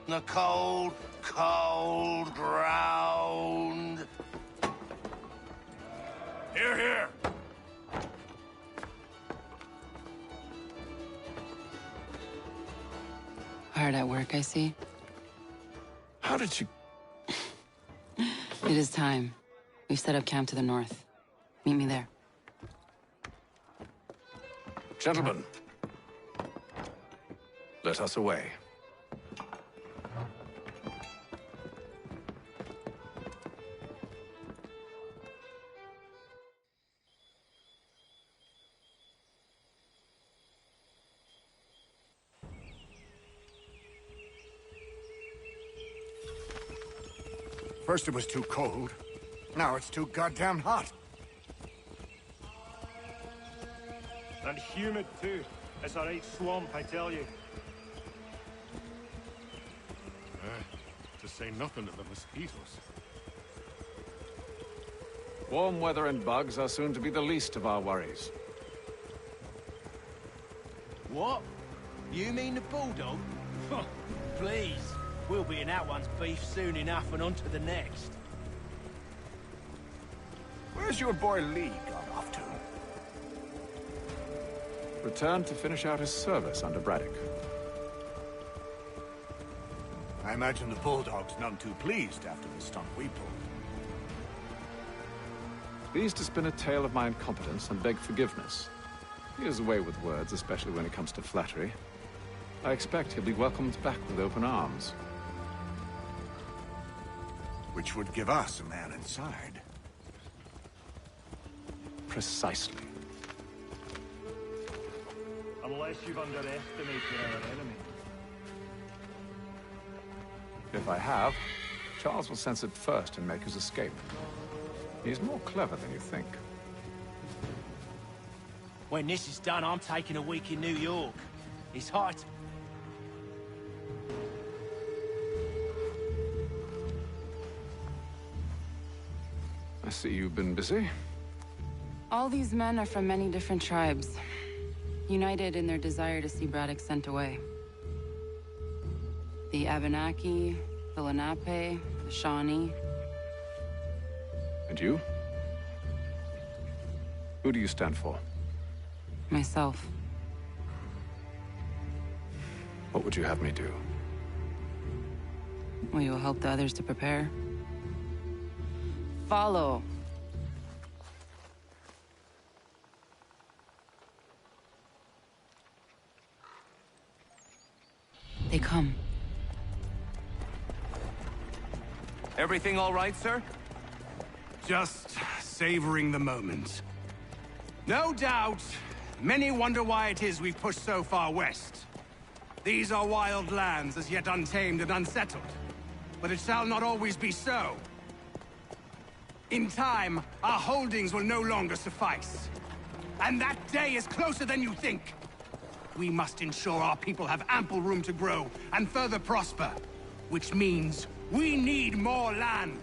The cold, cold ground. Here, here. Hard at work, I see. How did you... It is time. We've set up camp to the north. Meet me there. Gentlemen, let us away. First it was too cold. Now it's too goddamn hot. And humid too. It's a right swamp, I tell you. To say nothing of the mosquitoes. Warm weather and bugs are soon to be the least of our worries. What? You mean the bulldog? Please. We'll be in that one's beef soon enough and on to the next. Where's your boy Lee gone off to? Returned to finish out his service under Braddock. I imagine the bulldog's none too pleased after the stunt we pulled. Pleased to spin a tale of my incompetence and beg forgiveness. He has a way with words, especially when it comes to flattery. I expect he'll be welcomed back with open arms. Which would give us a man inside. Precisely. Unless you've underestimated our enemy. If I have, Charles will sense it first and make his escape. He's more clever than you think. When this is done, I'm taking a week in New York. It's hot. I see you've been busy. All these men are from many different tribes, united in their desire to see Braddock sent away. The Abenaki, the Lenape, the Shawnee. And you? Who do you stand for? Myself. What would you have me do? Will you help the others to prepare? Follow. They come. Everything all right, sir? Just savoring the moment. No doubt, many wonder why it is we've pushed so far west. These are wild lands as yet untamed and unsettled. But it shall not always be so. In time, our holdings will no longer suffice. And that day is closer than you think. We must ensure our people have ample room to grow and further prosper. Which means we need more land.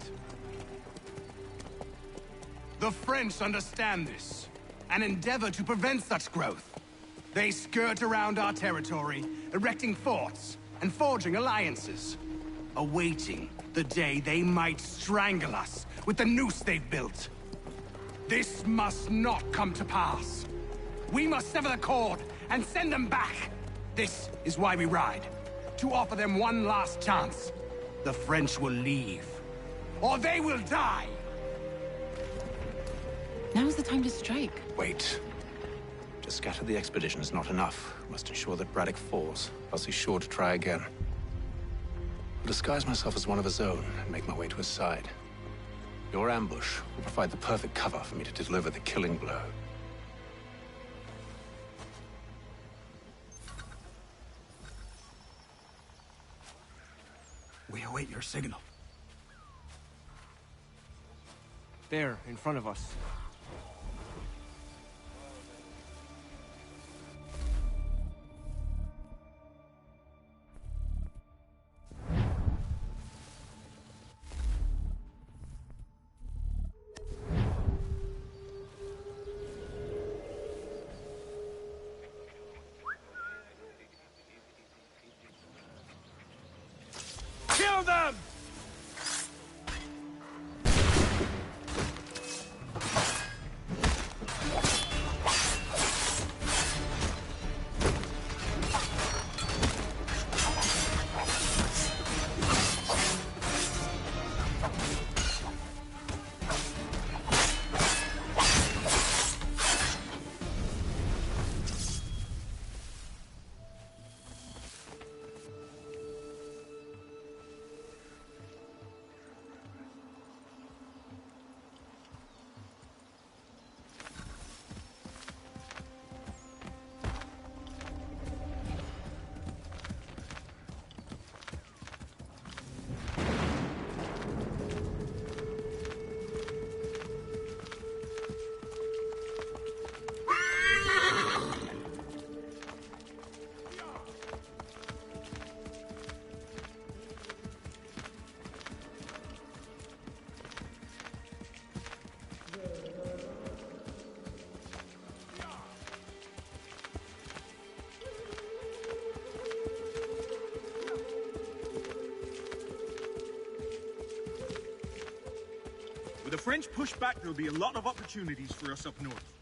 The French understand this, and endeavor to prevent such growth. They skirt around our territory, erecting forts and forging alliances, awaiting the day they might strangle us with the noose they've built. This must not come to pass. We must sever the cord and send them back. This is why we ride, to offer them one last chance. The French will leave, or they will die. Now's the time to strike. Wait. To scatter the expedition is not enough. We must ensure that Braddock falls, else he's sure to try again. I'll disguise myself as one of his own and make my way to his side. Your ambush will provide the perfect cover for me to deliver the killing blow. We await your signal. There, in front of us. With the French push back, there'll be a lot of opportunities for us up north.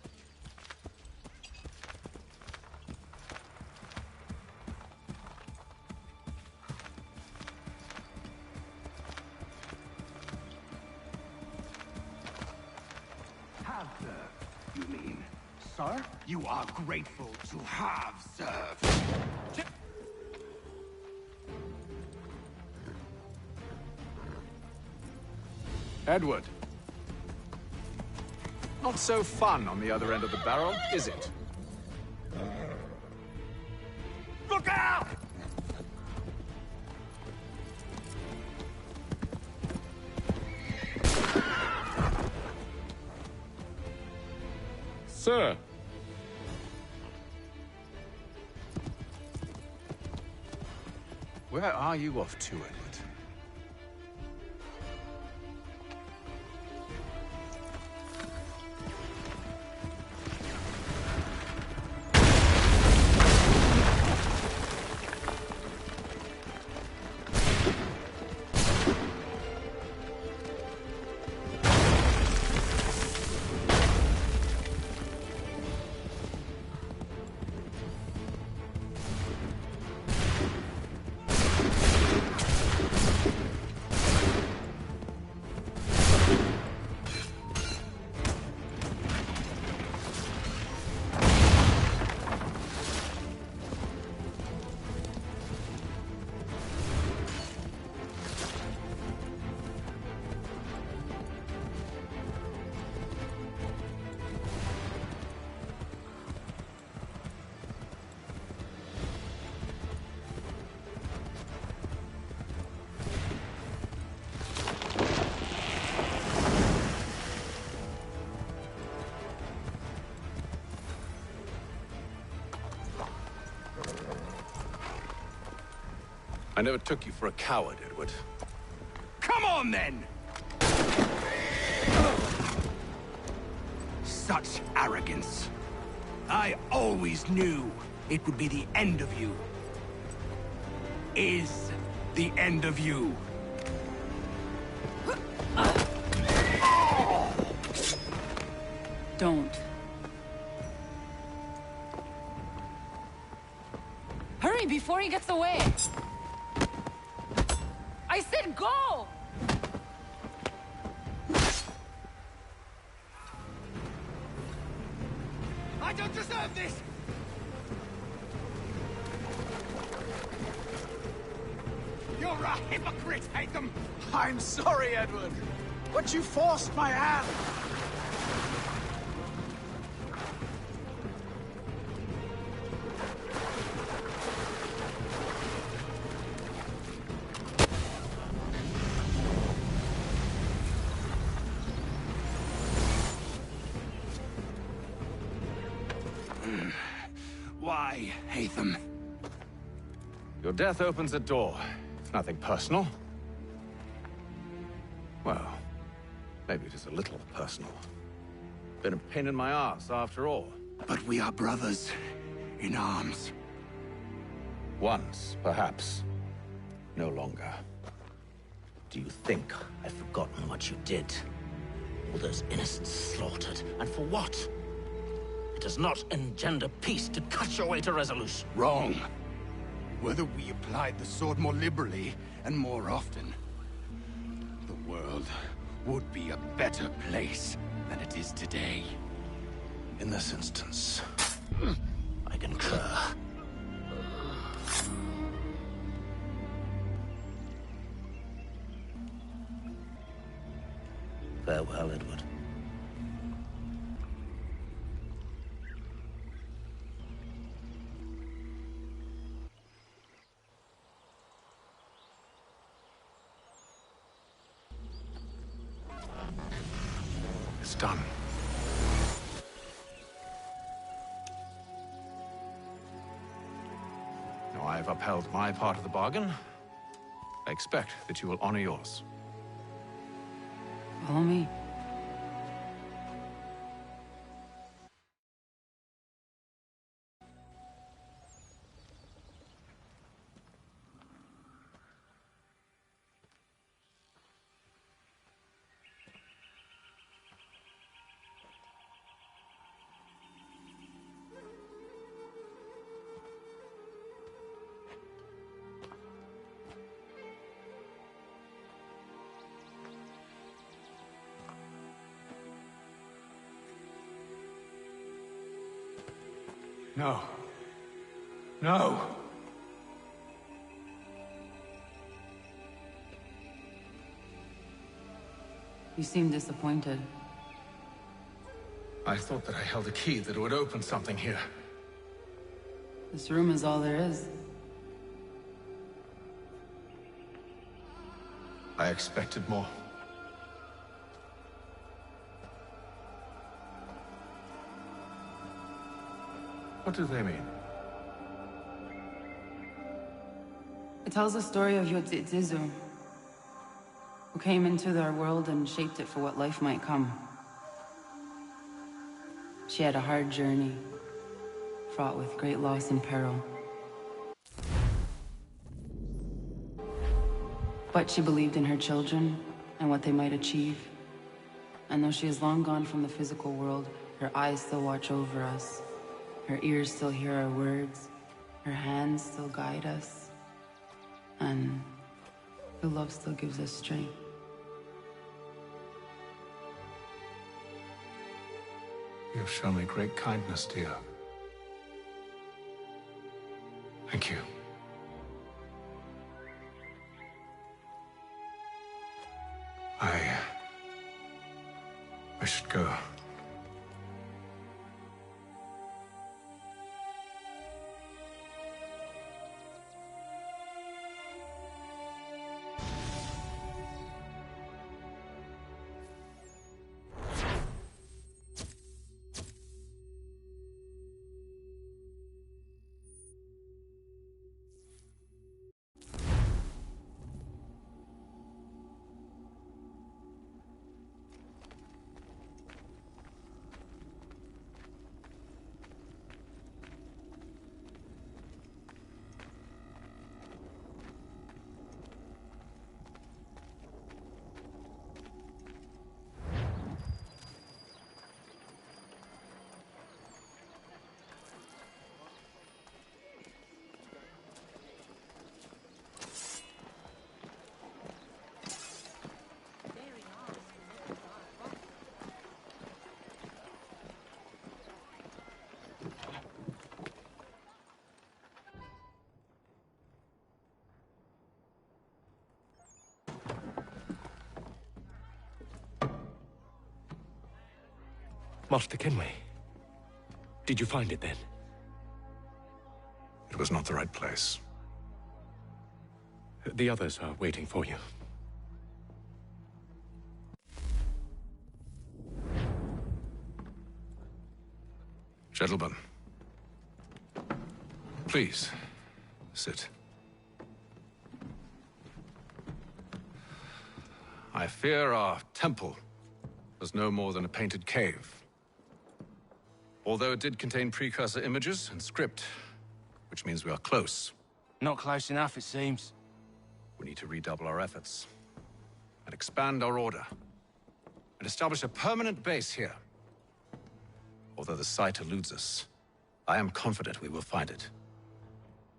Have served, you mean? Sir? You are grateful to have served. Edward. Not so fun on the other end of the barrel, is it? Look out! Sir. Where are you off to, Edward? I never took you for a coward, Edward. Come on, then! Such arrogance. I always knew it would be the end of you. Is the end of you. Don't. Hurry before he gets away! I said go! I don't deserve this! You're a hypocrite, Haytham! I'm sorry, Edward, but you forced my hand. Why, Haytham? Your death opens a door. It's nothing personal. Well, maybe it is a little personal. Been a pain in my ass, after all. But we are brothers in arms. Once, perhaps. No longer. Do you think I've forgotten what you did? All those innocents slaughtered, and for what? It does not engender peace to cut your way to resolution. Wrong. Whether we applied the sword more liberally and more often, the world would be a better place than it is today. In this instance, I concur. Farewell, Edward. It's done. Now I have upheld my part of the bargain. I expect that you will honor yours. Follow me. No. No! You seem disappointed. I thought that I held a key that would open something here. This room is all there is. I expected more. What do they mean? It tells the story of Yotzitzizu, who came into their world and shaped it for what life might come. She had a hard journey, fraught with great loss and peril. But she believed in her children and what they might achieve. And though she is long gone from the physical world, her eyes still watch over us. Her ears still hear our words. Her hands still guide us. And her love still gives us strength. You have shown me great kindness, dear. Thank you. I should go. Master Kenway, did you find it then? It was not the right place. The others are waiting for you. Gentlemen, please, sit. I fear our temple was no more than a painted cave. Although it did contain precursor images and script, which means we are close. Not close enough, it seems. We need to redouble our efforts and expand our order and establish a permanent base here. Although the site eludes us, I am confident we will find it.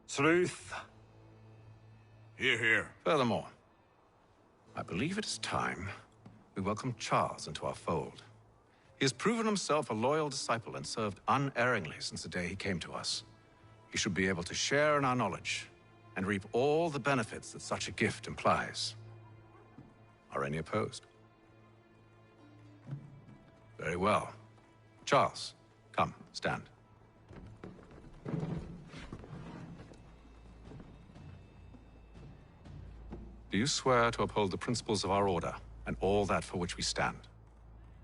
Truth. Hear, hear. Furthermore, I believe it is time we welcome Charles into our fold. He has proven himself a loyal disciple and served unerringly since the day he came to us. He should be able to share in our knowledge and reap all the benefits that such a gift implies. Are any opposed? Very well. Charles, come, stand. Do you swear to uphold the principles of our order and all that for which we stand?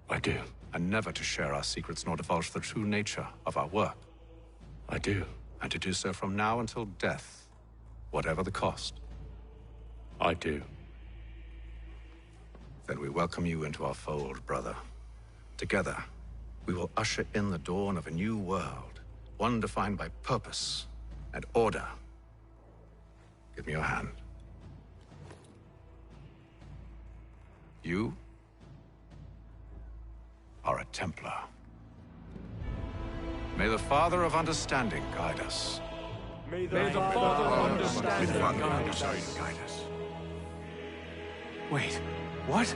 I do. And never to share our secrets nor divulge the true nature of our work? I do. And to do so from now until death, whatever the cost? I do. Then we welcome you into our fold, brother. Together, we will usher in the dawn of a new world, one defined by purpose and order. Give me your hand. You are a Templar. May the Father of Understanding guide us. May the Father of Understanding guide us. Wait, what?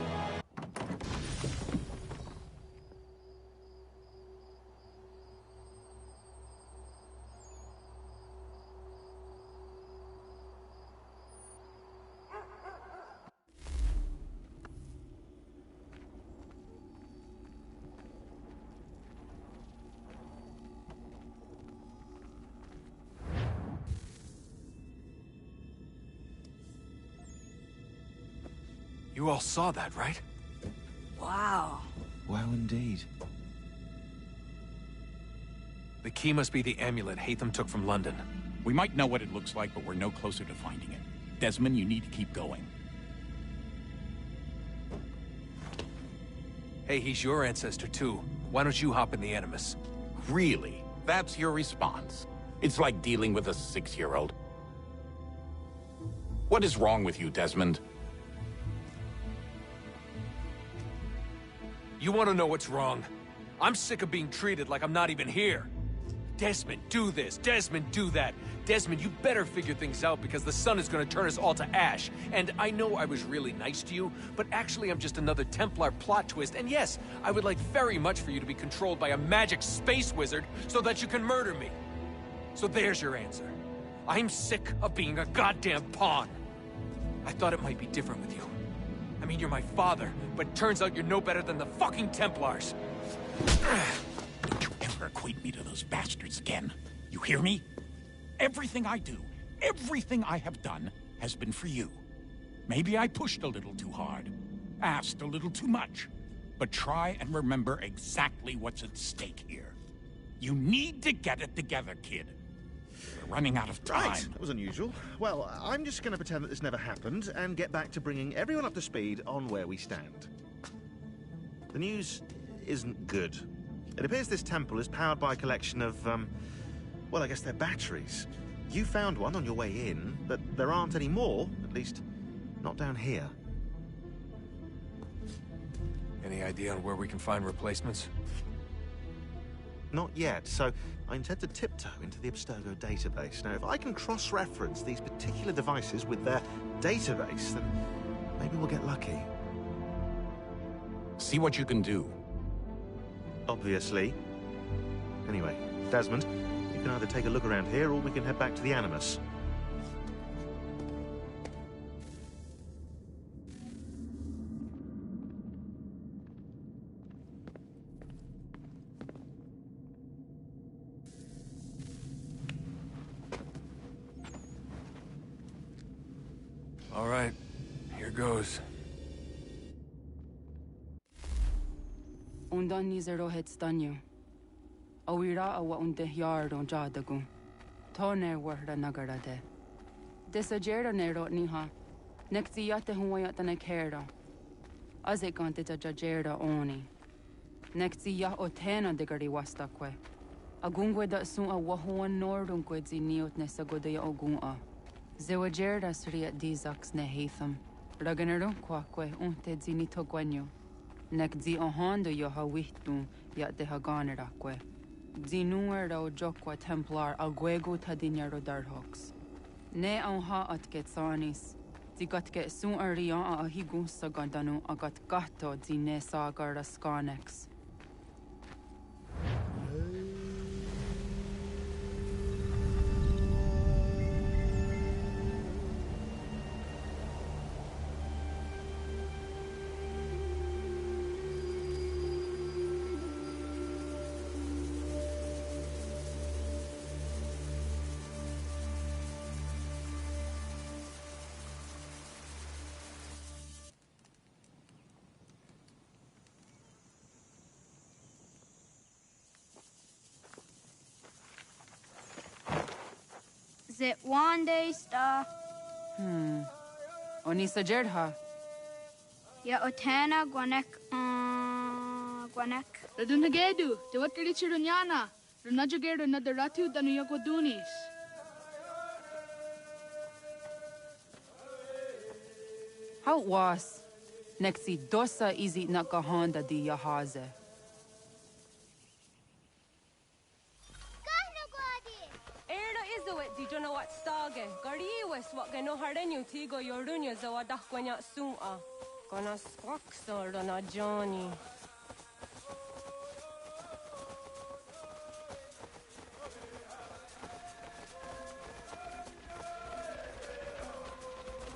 You all saw that, right? Wow. Wow, indeed. The key must be the amulet Hatham took from London. We might know what it looks like, but we're no closer to finding it. Desmond, you need to keep going. Hey, he's your ancestor too. Why don't you hop in the Animus? Really? That's your response? It's like dealing with a 6-year-old. What is wrong with you, Desmond? You want to know what's wrong? I'm sick of being treated like I'm not even here. Desmond, do this. Desmond, do that. Desmond, you better figure things out because the sun is going to turn us all to ash. And I know I was really nice to you, but actually I'm just another Templar plot twist. And yes, I would like very much for you to be controlled by a magic space wizard so that you can murder me. So there's your answer. I'm sick of being a goddamn pawn. I thought it might be different with you. I mean, you're my father, but turns out you're no better than the fucking Templars. Don't you ever equate me to those bastards again. You hear me? Everything I do, everything I have done, has been for you. Maybe I pushed a little too hard, asked a little too much, but try and remember exactly what's at stake here. You need to get it together, kid. We're running out of time. Right, that was unusual. Well, I'm just going to pretend that this never happened and get back to bringing everyone up to speed on where we stand. The news isn't good. It appears this temple is powered by a collection of, well, I guess they're batteries. You found one on your way in, but there aren't any more, at least not down here. Any idea on where we can find replacements? Not yet, so I intend to tiptoe into the Abstergo database. Now, if I can cross-reference these particular devices with their database, then maybe we'll get lucky. See what you can do. Obviously. Anyway, Desmond, you can either take a look around here or we can head back to the Animus. All right, here goes. Undan nizero het stanyu. Awira awa unde yard on jadagu. Toner warda nagarade. Desajero nero niha. Nektiyate huayata nekerda. Azekante jajerda oni. Nektiya otena degari wastakwe. Agungwe da sun a wahuan nordun kwedzi niot nesagodaya ogun'a. Zewajerda sriat dizax ne Hatham. Raganero kwakwe unte zini togwanyo. Nek zi ohando yo ha wihtu ya de ha ganerakwe. Zi nuer o jokwa Templar agwego tadinya rodarhox. Ne ha at getsanis. Zi gat get sun arian a higun sagandanu agat gato zi ne sagar skanex. Is it one day stuff? Onisa Jerdha. Ya Otana Gwanek Gwanek. Radunagedu, the what Richirunyana, Runajagedu Nadaratu Danuyagodunis. How was? Nexi dosa izi nakahanda di yahaze. Di jono wat stage. Gari wes wat geno hardenyu tigo yordunya zawadah kwanya sum'a. Kana squaxor na Johnny.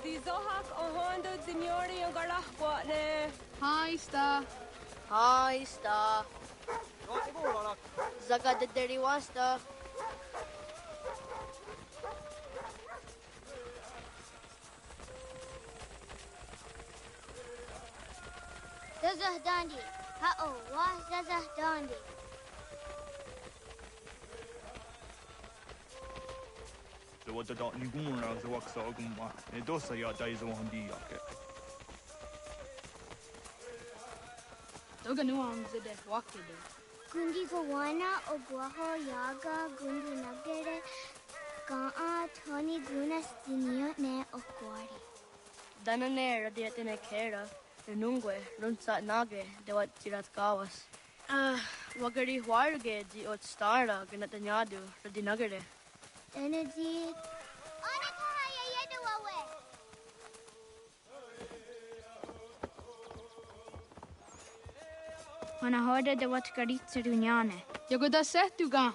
Di zohak ohondo signori yung garah kwatne. Hi, Sta. Hi, Sta. Zaga de Deriwasta. Zazah Dandi. Ha'o wa Zazah Dandi. So what the dot Niguna the wax ogumma, and dosa ya days on the yake. Toga nuam zede wakede. Gundi Gawana Oguaho Yaga Gundi Nagere Ga'a Tony Gunas Dinio Ne Okwari. Danane radiatine kera, renungue, runsat nage, de wat tirat gawas. Wagari huarge di ot stara, ganatanyadu, radinagere. Energy. Onikahaya Yeduawe. Wana hoda de wat garitse dunyane. Yagoda sehtuga.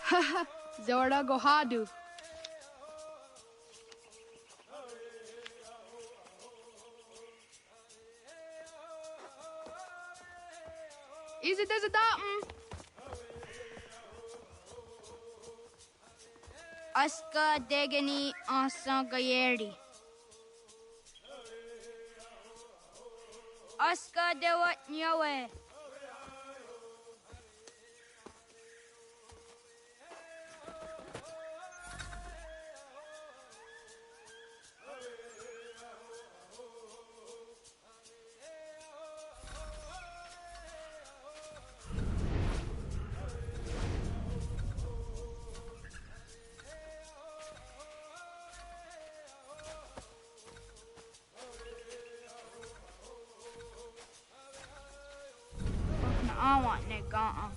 Haha, Zora Gohadu. Is it as a datum? Aska Degani Asa Gayeri. Aska de wat nyawe. I want Nagana.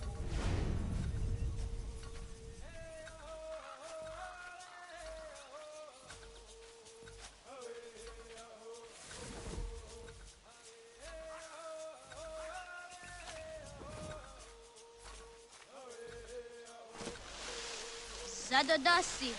Zadodasi.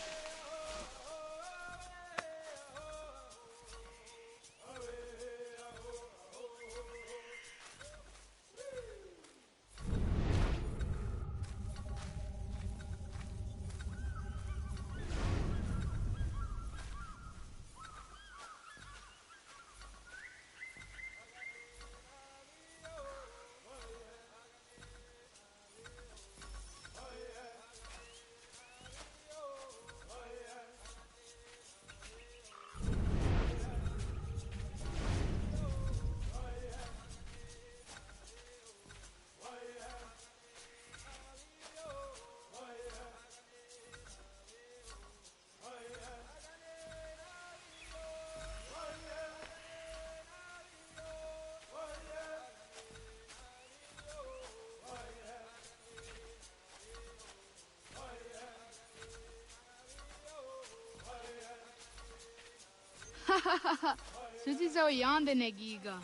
Suzi zo yande negiga.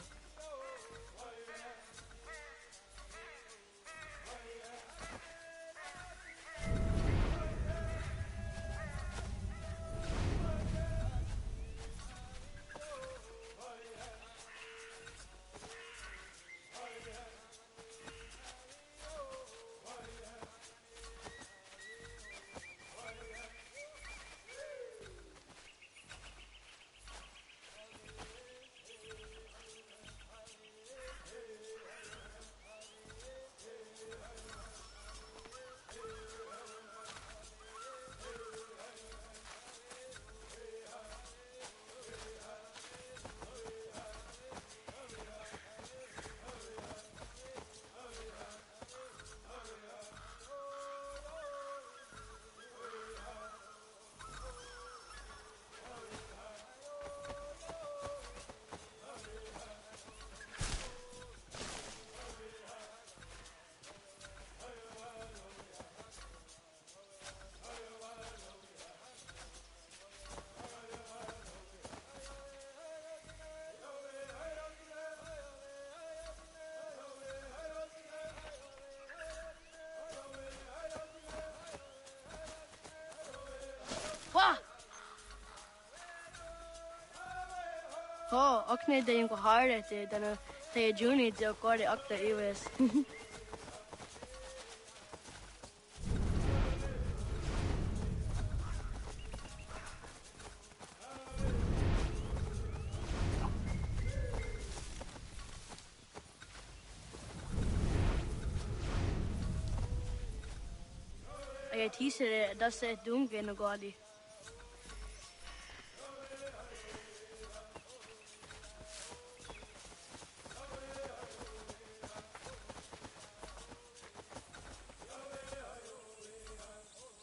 Oh, okne de yung kuhare te dana te juni de kore akta iwes. ge tisere dase dunge no gadi.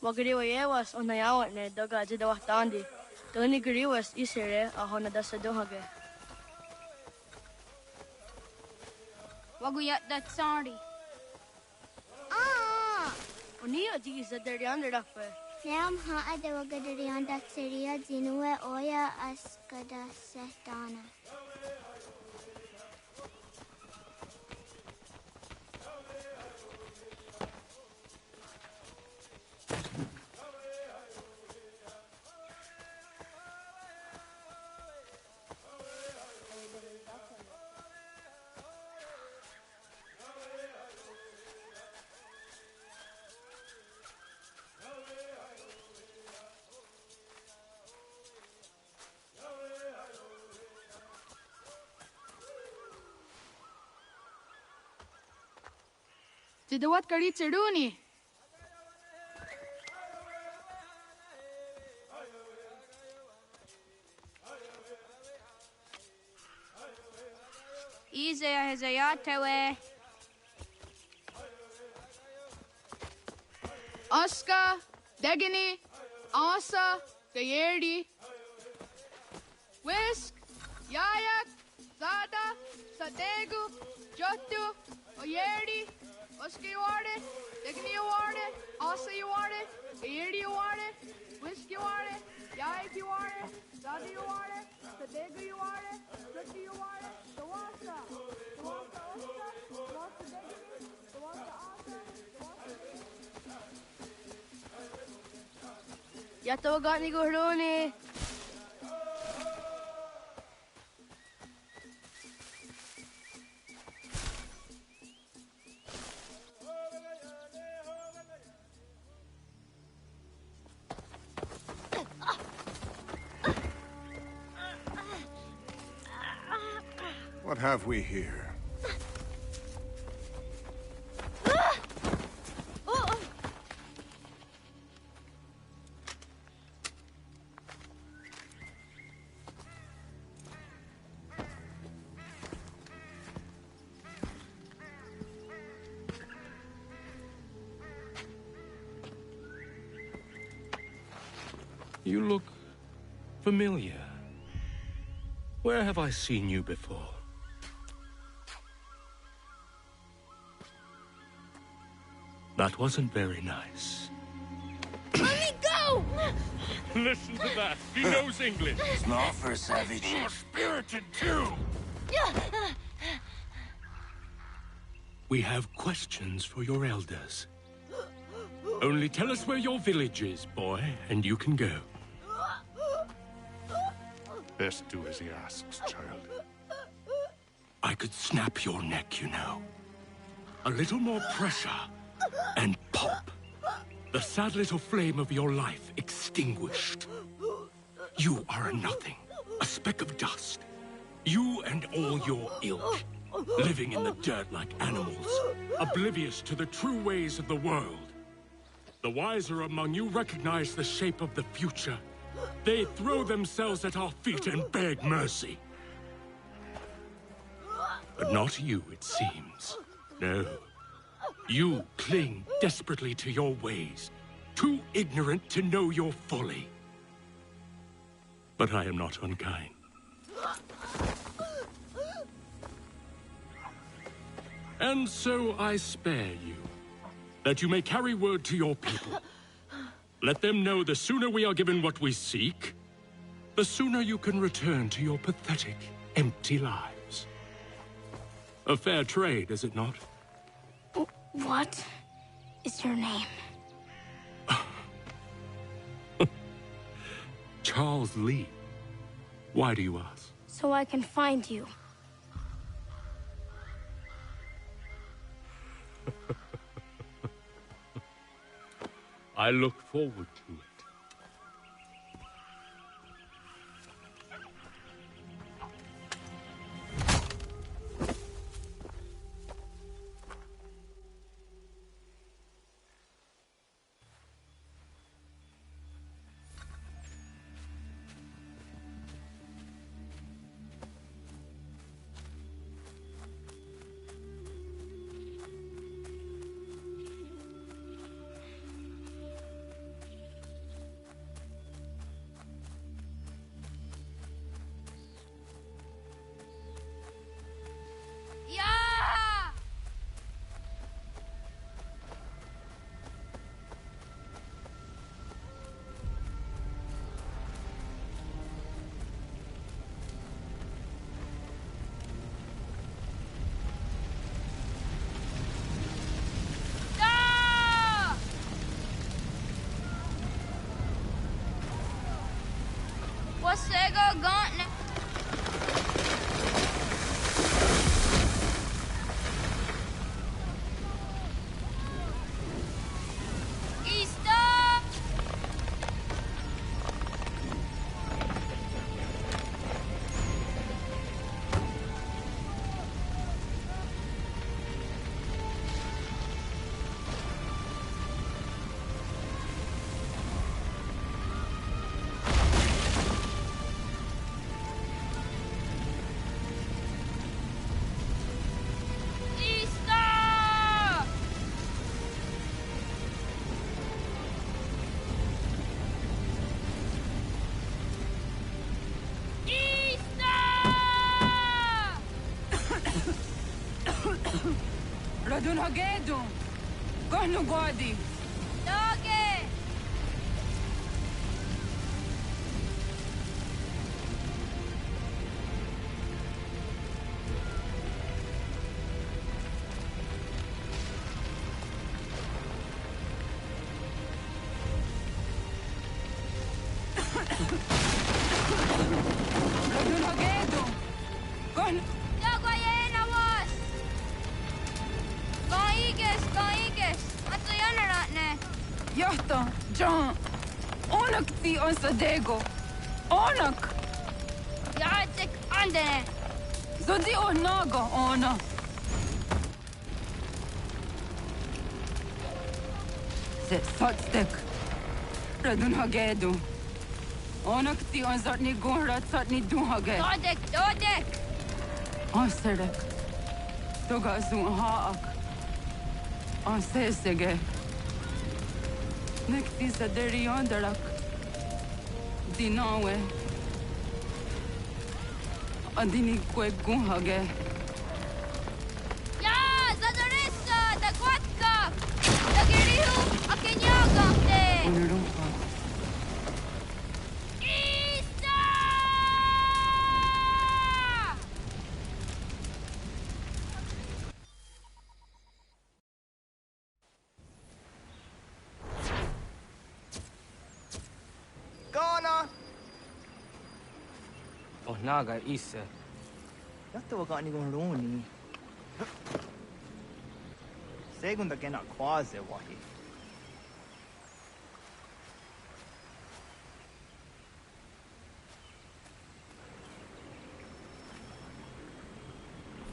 Wagriwa yewas on nayawat ne daga jidawah tandi. Doni griwas isere ahona dasa dunhage. Waguyat that sorry. Unia di zadarian rafe. Neam ha ada wagadarian dat seria zinue oya askada sehtana. Jidawat kari cheduni. Ize hezayatewe. Aska, Degini, Asa, Gayerdi, Whisk, Yayak, Zada, Sadegu, Jotu, Oyerdi, Oska you want it, Degini you want it, Asa you want it, Gayerdi you want it, Whisk you want it, Yayak you want it, Zada you want it, Sadegu you want it, Jotu you want it, Dawasa, Dawasa Oska, Dawasa Degini, Dawasa Asa, Yatawagat ni Gordoni. What have we here? You look familiar. Where have I seen you before? That wasn't very nice. Let me go! Listen to that. He knows English. It's not for a savage. You're spirited too. We have questions for your elders. Only tell us where your village is, boy, and you can go. Best do as he asks, child. I could snap your neck, you know. A little more pressure, and pop. The sad little flame of your life extinguished. You are a nothing, a speck of dust. You and all your ilk, living in the dirt like animals, oblivious to the true ways of the world. The wiser among you recognize the shape of the future. They throw themselves at our feet and beg mercy. But not you, it seems. No. You cling desperately to your ways, too ignorant to know your folly. But I am not unkind. And so I spare you, that you may carry word to your people. Let them know the sooner we are given what we seek, the sooner you can return to your pathetic, empty lives. A fair trade, is it not? What is your name? Charles Lee. Why do you ask? So I can find you. I look forward to it. Radun Hagedu! Kohnu Gwadi! Doge! Radun Hagedu! Kohnu... Dogoyena was! Kaiges! Atso yanaratne! Johto, John! Onak ti on Sadego! Onak! Jatsik andene! Zodi o naga ona! Se satstek! Radun Hagedu! Onak ti on zatni gunrat satni duhage! Dodek! Aserek! Toga zun haak! Ansesege! Nekti sa deri ondarak! Dinawe! Adini kwe gunhage! Ja, Zadorissa! Da Gwatka! Da Girihu! Akinyaga! Unarupa! Naga ise. Yatta wakani gon roni. Segunda gena quase wahi.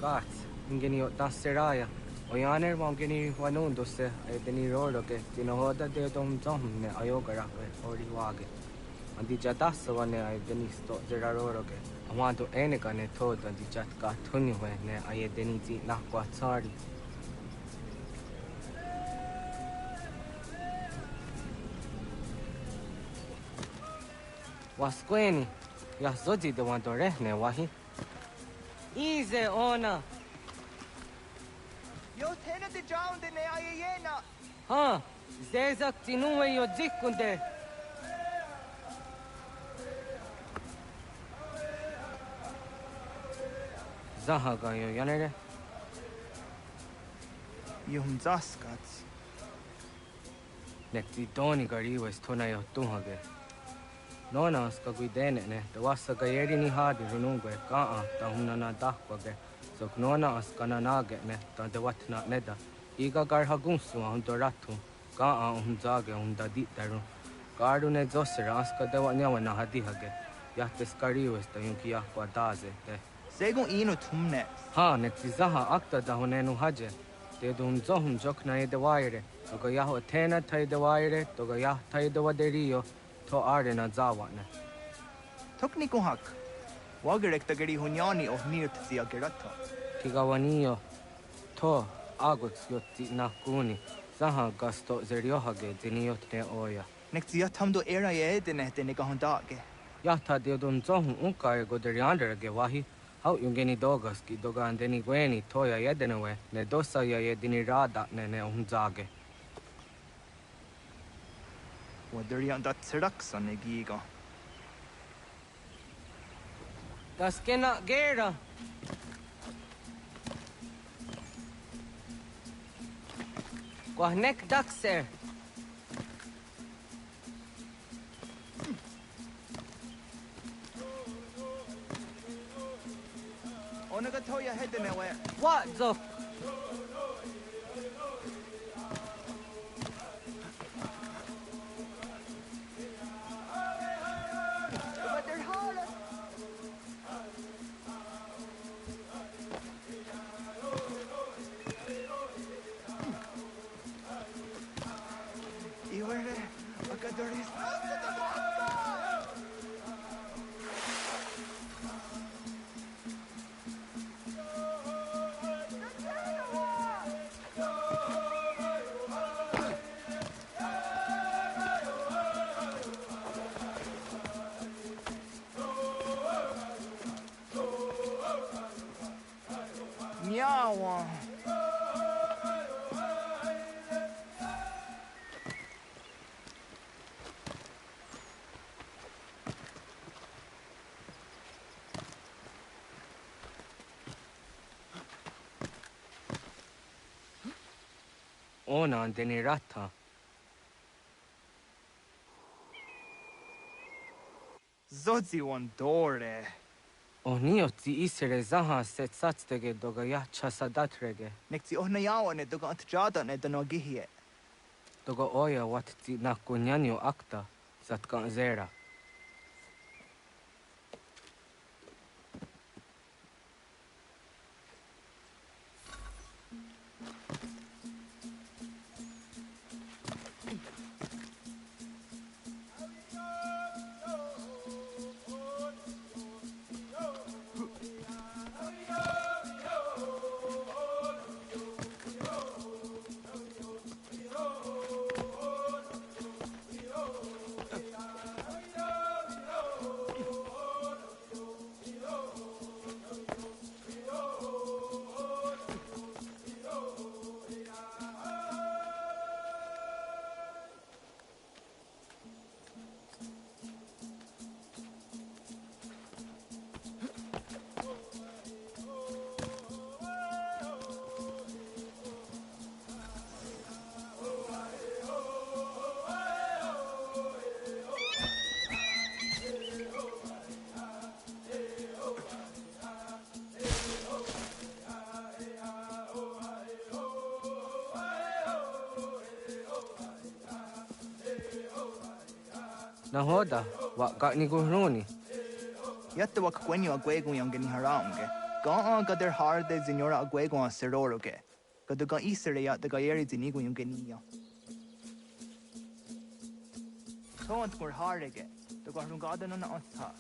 Gat, ingeni tasseraya. Oyaner mongeni wanundo se deni rodo ke tinohoda de dom ne ayogara ke ori wage. Andi jatassa wane ay deni sto zeraro ke. Amanto eneka ne toda di jatka tuni ne ay deni ti nakwa tsari. Wasqueni, ya zodi de wanto rehne wahi. Ize ona. Yo tena de jaunde ne ayena. Ha, zezak tinuwe yo dikunde. Zahaga yo yanere. Yum zaskats. Nekti doni gari was tona yo tuhage. Nona ska guidene ne, da wasa gayeri ni hadi runungwe kaa ta hunana dahwage. So nona askana nage ne, ta de watna neda. Iga gar hagunsu hundo ratu, kaa hunzage hunda ditaru. Garu ne zosera aska de wanyawa na hadihage. Yahtes kariwes ta yunki yahwa daze te. Segun ino tumne. Ha, nekti zaha akta da hunenu haje. Te dun zohun jokna e de waire. Toga yaho tena tai de waire, toga yah tai de waderio. To arena zawane. Tokni kuhak. Wagerek tagari hunyani of nirt zia gerato. Kigawanio. To agots yotti nakuni. Zaha gasto zeriohage ziniot ne oya. Nekzia tamdo era ye dene de negahondage. Yata deodun zohun unka e goderianderge wahi. How yungeni dogas ki dogan deni gweni toya yedenewe. Ne dosa ya yedini rada ne unzage. Waderian dat seraksa negiga. Das kena gera. Kwahnek dakser. Onaga toya hedenewe. What the? Nyawa. ona and deni rata. Zodzi one dore. Onio ti isere zaha set satstege doga ya chasadatrege. Nekti ohnayawa ne doga antjada ne danogihie. Doga oya wat ti nakunyanyo akta zatkan zera. Nahoda, wat got ni guruni. Yatta wak kwenyo agwego yongeni haraunge. Ga gader harde zinora agwego a seroroge. Gaduga isere yat the gaeri zinigo yongenia. Tont gur harege. The garungadan on anta.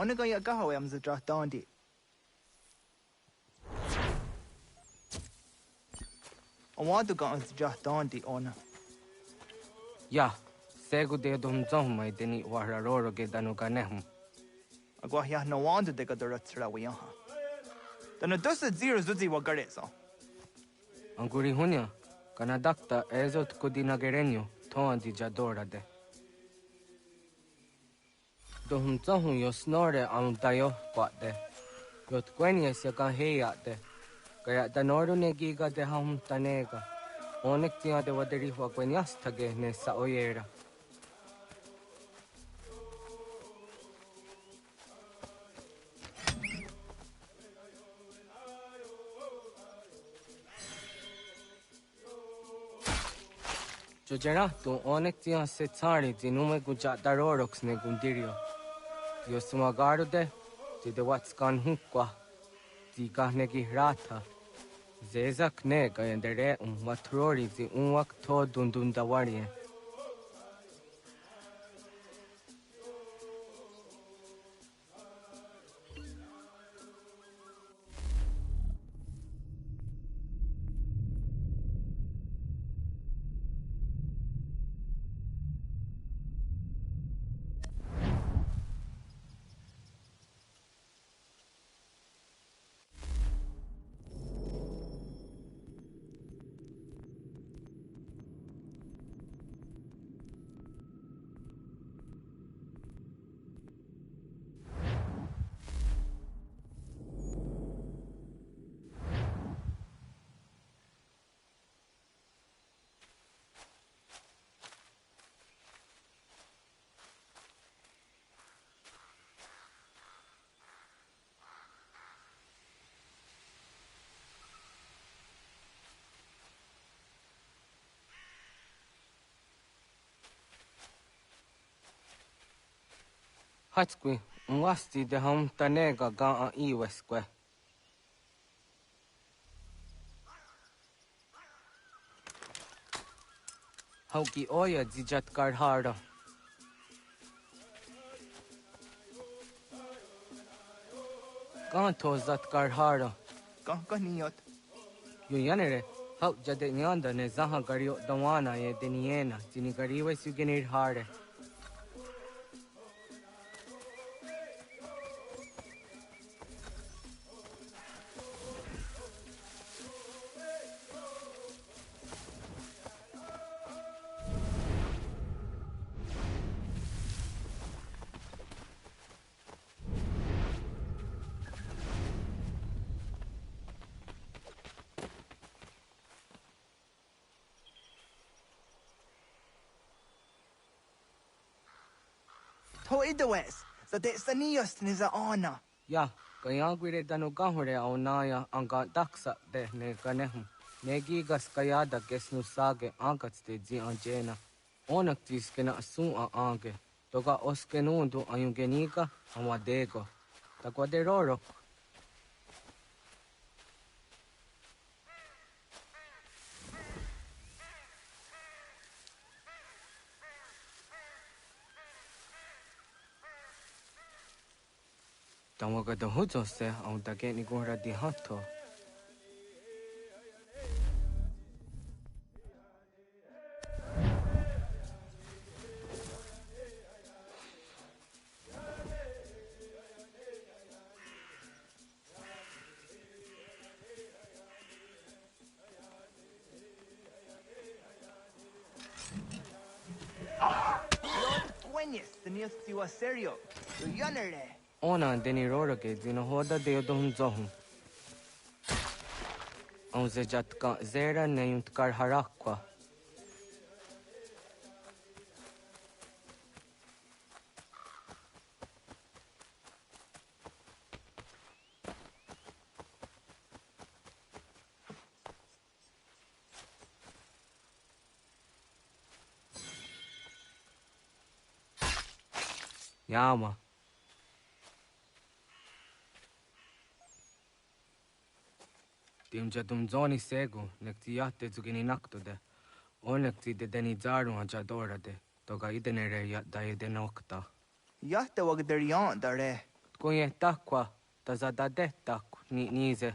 Onaga ya gaho am za dondi. I want to go on the dondi ona. Ya, segu de dum zomai deni wararoro ge danuganehum. Agwa ya no wanda de gadaratsra wiyaha. Dana dosa zero zuzi wagareza. Anguri hunya, kanadakta ezot kudinagerenyo, toandi jadora de. Dohum zohum yo snore am dayo kwate. Yot kwenya siya heyate. Kaya danoru ne giga de hum tanega. Onek tiya de waderi hua kwenyas tage ne sa oyera. Jojera tu onek tiya se tsari zinume guja darorox ne gundirio. Yo sumagaru de de watskan hukwa. Di kahnegi rata. Zezak ne gayandere matrori zi unwak to dundundawarie. Hatskwi, Mwasti de hom tanega ga a iwesque. Hauki oya zijat karharda. Kanto zat karharda. Kankaniot. Yo yanere. Hau jade nyanda ne zaha gario dawana ye deniena. Jini gariwe sugenir harde. Ho idawes. Sa de sanios ni za ona. Ya, kaya gwire danu gahure au naya anga daksa de ne ganehum. Negi gas kaya da gesnu sage angats de zi anjena. Onak tis kena asun a ange. Toga oskenundu ayungenika amadego. Takwa de roro. Tawaga da hujo se au da geni gora di hatto. Quenis, sanios tiwa serio. Yo yanere. Ona deni roro ke zino hoda de dohum zohum. Au zejatka zera ne yuntkar harakwa. Yama. Tim jadum zoni segu, nekti yate zugini naktode. O nekti de deni zaru ajadora de. Toga idenere ya da nokta. Yahta wag derion dare. Kunye takwa, tazada de tak ni nize.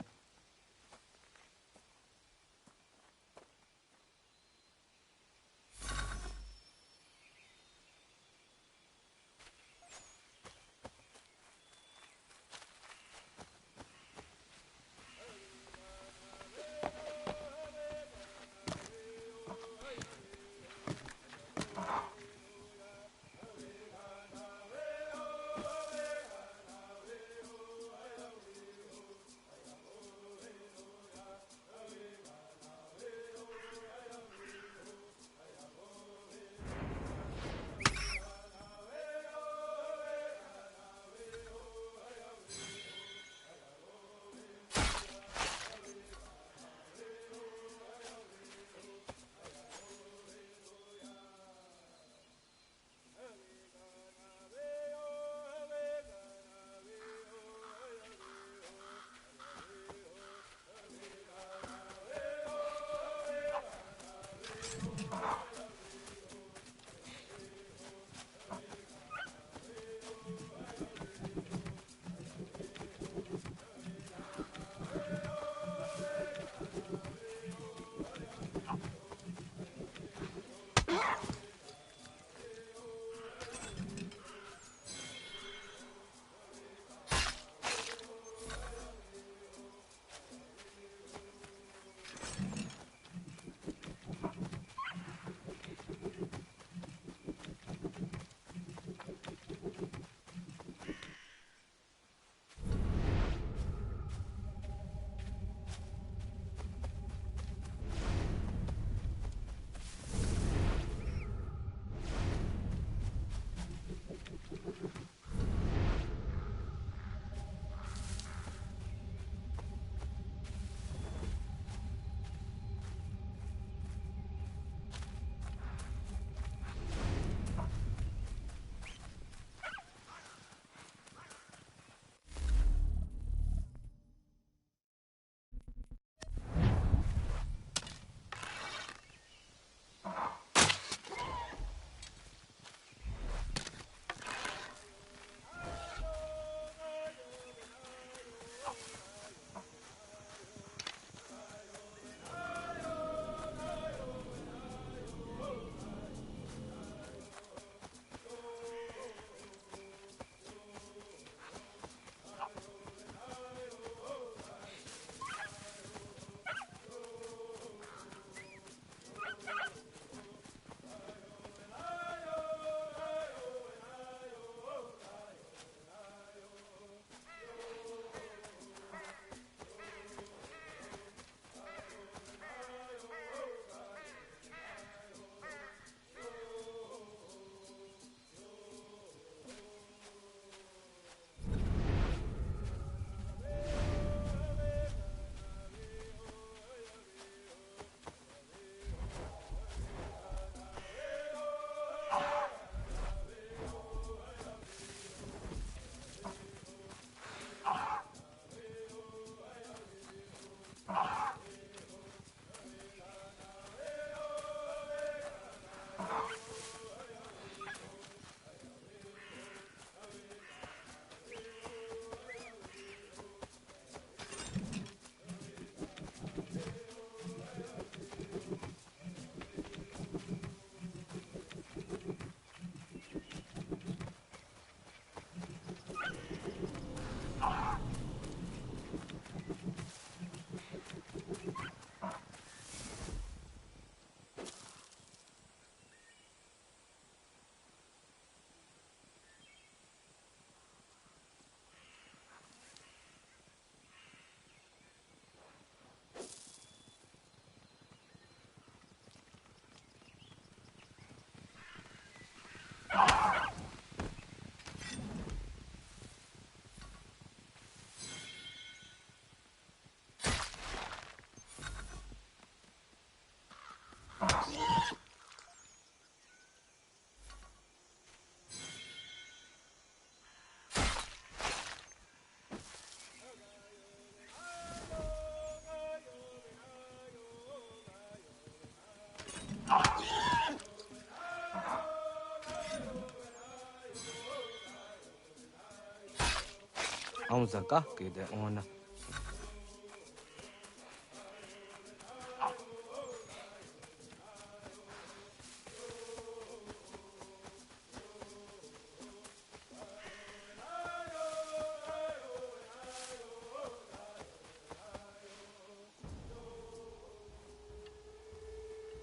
Ông già các cái để on.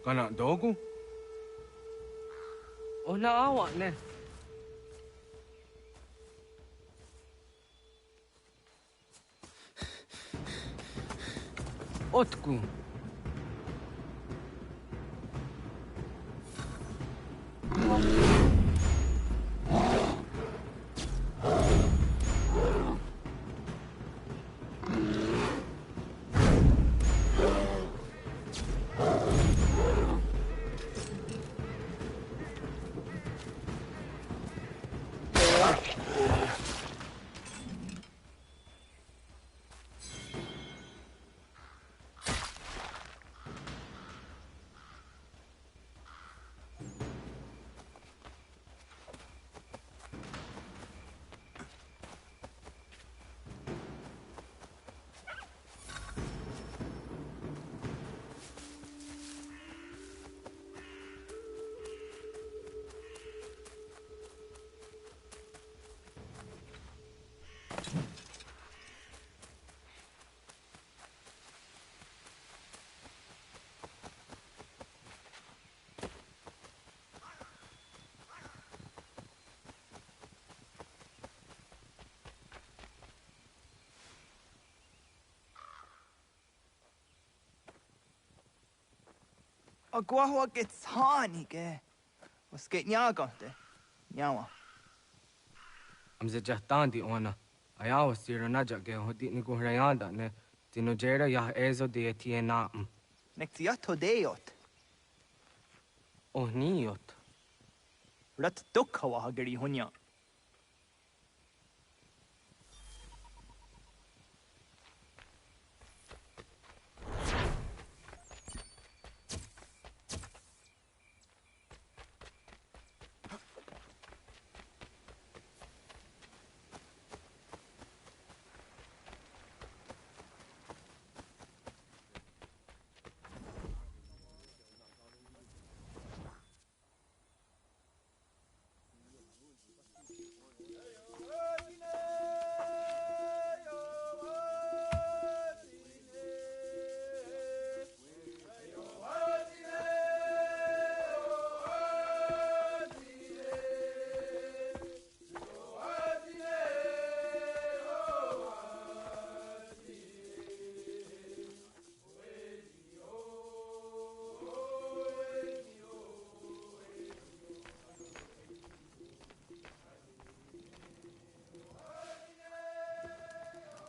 Kana dogu? Ona awak ne. Otku. Agua gets honey, ke. Was get nyagante. Nyawa. Am ze jahtandi ona. Ayawa sira naja ge hodi ni go rayanda ne. Tino jera ya ezo de tiena. Nexiato deot. Oh niot. Rat dukhawa hageri hunya.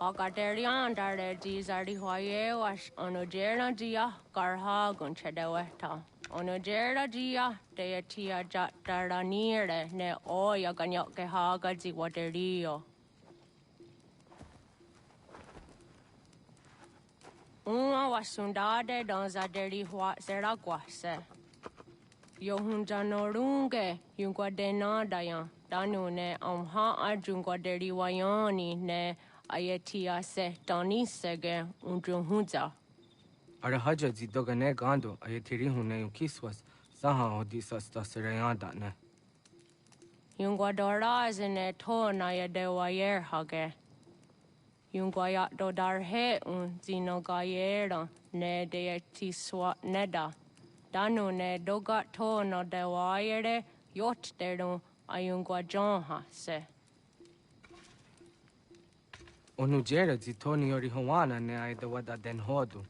Agaderian dare dizardi hoye was onojera dia garha gunchedeweta. Onojera dia deatia jaranire ne oya ganyoke haga ziwaderio. Uma wasundade dans aderi hua zeraguase. Yohunjanorunge yungwadena dayan. Danu ne amha ajungwaderi wayani ne Ayatia se Dani sege unjunhuza. Arahaja zidogane gando ayatiri hune ukiswas saha odisa stasirayanda ne. Yungwadora zene to na yadewayer hage. Yungwayat dodarhe zinogayera ne deetiswa neda. Danu ne dogat to no dewayere yot deru ayungwajonha se. Onujera zitoni yori hawana ne aida wada den hodu.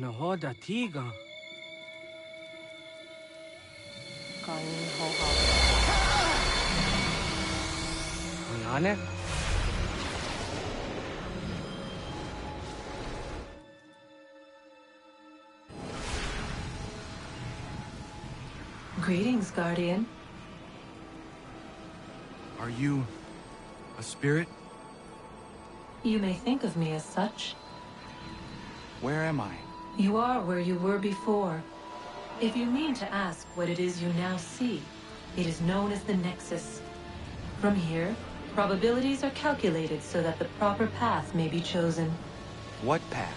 Nahoda Tiga. Kain Hoha. Anane? Greetings, Guardian. Are you a spirit? You may think of me as such. Where am I? You are where you were before. If you mean to ask what it is you now see, it is known as the Nexus. From here, probabilities are calculated so that the proper path may be chosen. What path?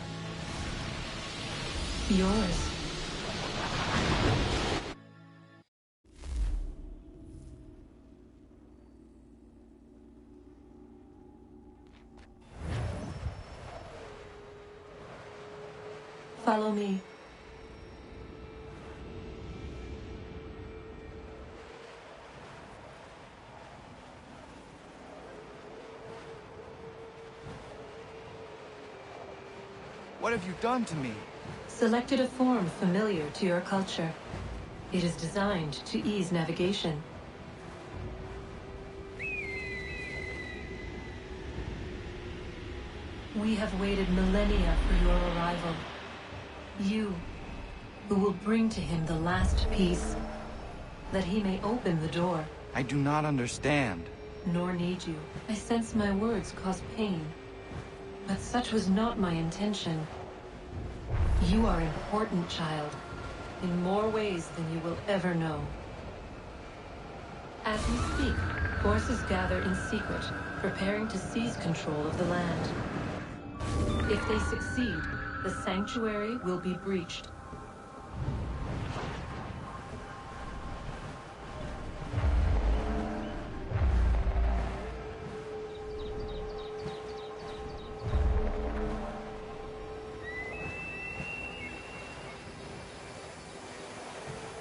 Yours. Follow me. What have you done to me? Selected a form familiar to your culture. It is designed to ease navigation. We have waited millennia for your arrival. You, who will bring to him the last piece, that he may open the door. I do not understand. Nor need you. I sense my words cause pain. But such was not my intention. You are important, child, in more ways than you will ever know. As we speak, forces gather in secret, preparing to seize control of the land. If they succeed, the sanctuary will be breached.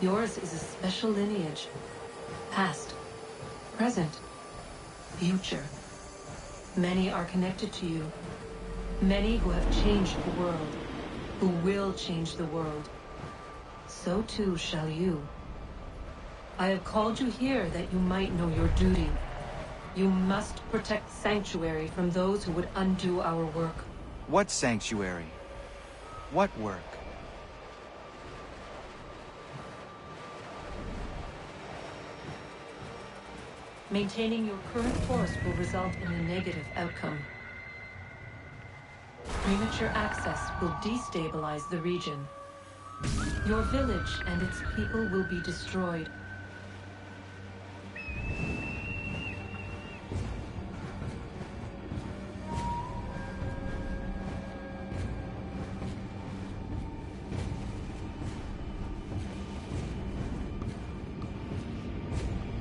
Yours is a special lineage. Past, present, future. Many are connected to you. Many who have changed the world, who will change the world. So too shall you. I have called you here that you might know your duty. You must protect Sanctuary from those who would undo our work. What sanctuary? What work? Maintaining your current course will result in a negative outcome. Premature access will destabilize the region. Your village and its people will be destroyed.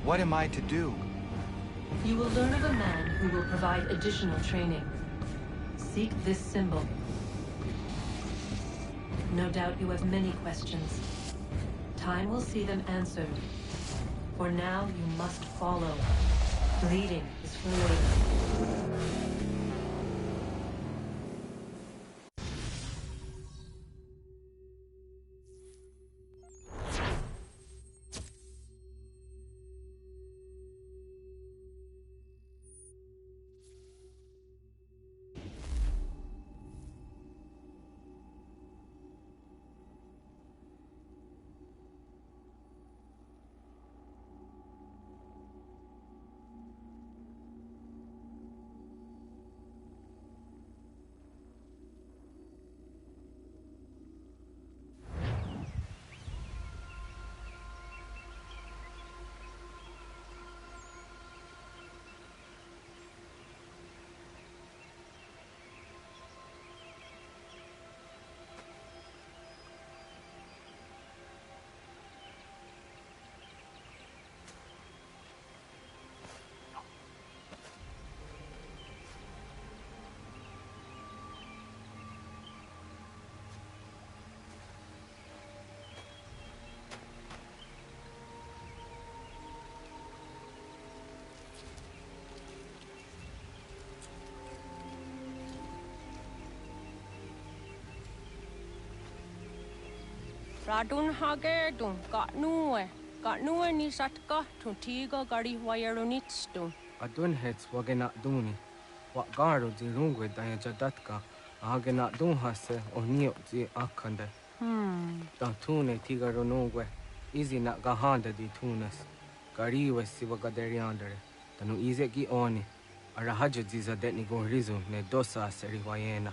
What am I to do? You will learn of a man who will provide additional training. Seek this symbol. No doubt you have many questions. Time will see them answered. For now, you must follow. Leading is for later. Radun hagedun, got nue ni satka, tuntigo gari wayarunitstu. Adun hets wagena duni. What garo di rungwe daya jadatka, agena dun hase onio di akande. Da tune tigaro nungwe, easy na gahanda di tunas. Gariwe siwa gaderiandere, tanu ize gi oni. Arahajo ziza detni go rizu ne dosa seri wayena.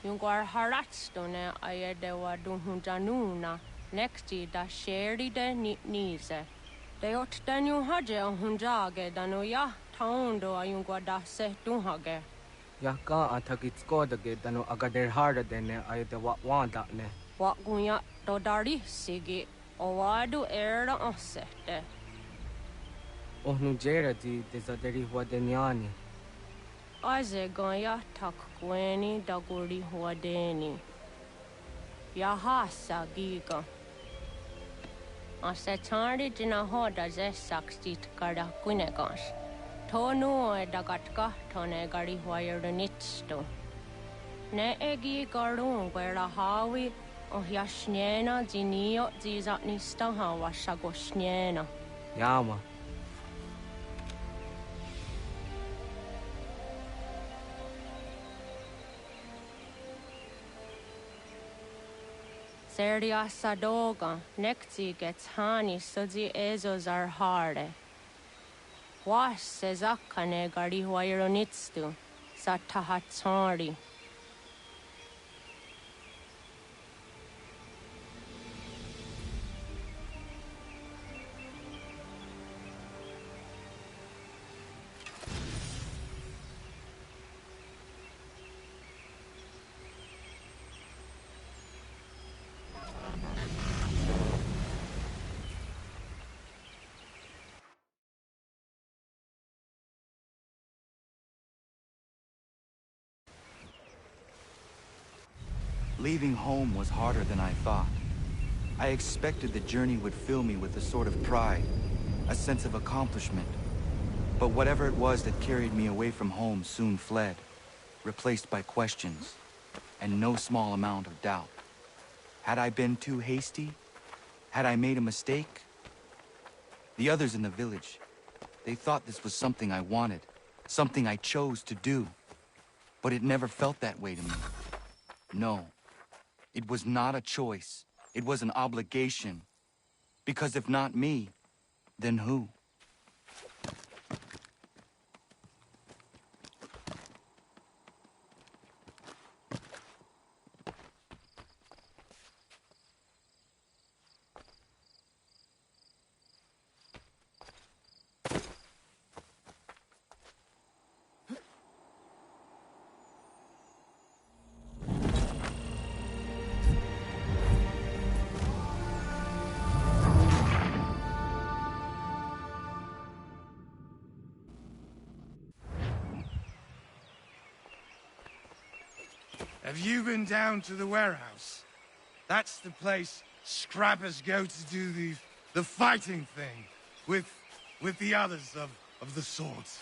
Yungar haratsto ne ayedewa dunhunjanuna, nekti da sheri de nize. De ot danu haje hunjage danu ya taundo ayungwa da se dunhage. Ya ka atakitskoda danu agader harda dene ayedewa wanda ne. Wat gunya do dari sigi, owadu era osete. Ohnu jera di dezaderi wadenyani. Aze goya tak gweni daguri huadeni. Yahasa giga. Ase tardi dina hoda ze sakstit kada kunegas. Tonu e dagatka tone gari huayernitsto. Ne egi garun gwera hawi o yashnena zinio zizatnista hawa shagoshnena. Yama. Serdia sadoga, nekti gets hani sudzi ezo zarhare. Was sezakane gari huayronitstu, satahatsari. Leaving home was harder than I thought. I expected the journey would fill me with a sort of pride, a sense of accomplishment. But whatever it was that carried me away from home soon fled, replaced by questions, and no small amount of doubt. Had I been too hasty? Had I made a mistake? The others in the village, they thought this was something I wanted, something I chose to do. But it never felt that way to me. No. It was not a choice. It was an obligation. Because if not me, then who? Have you been down to the warehouse? That's the place scrappers go to do the fighting thing with the others of the swords.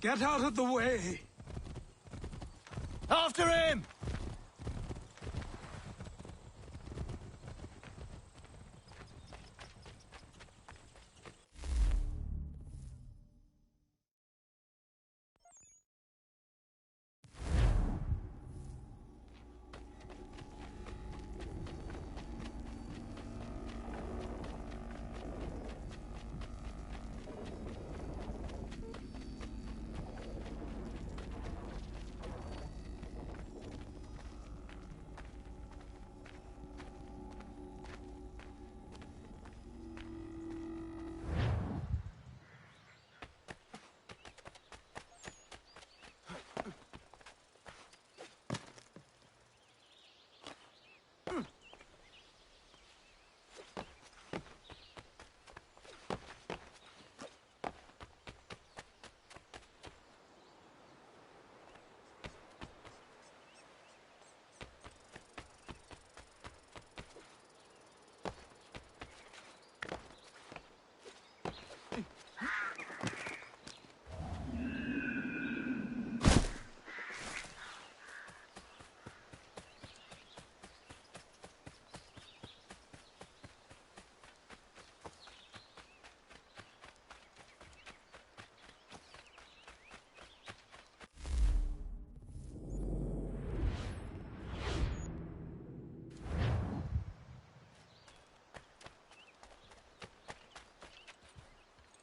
Get out of the way! After him!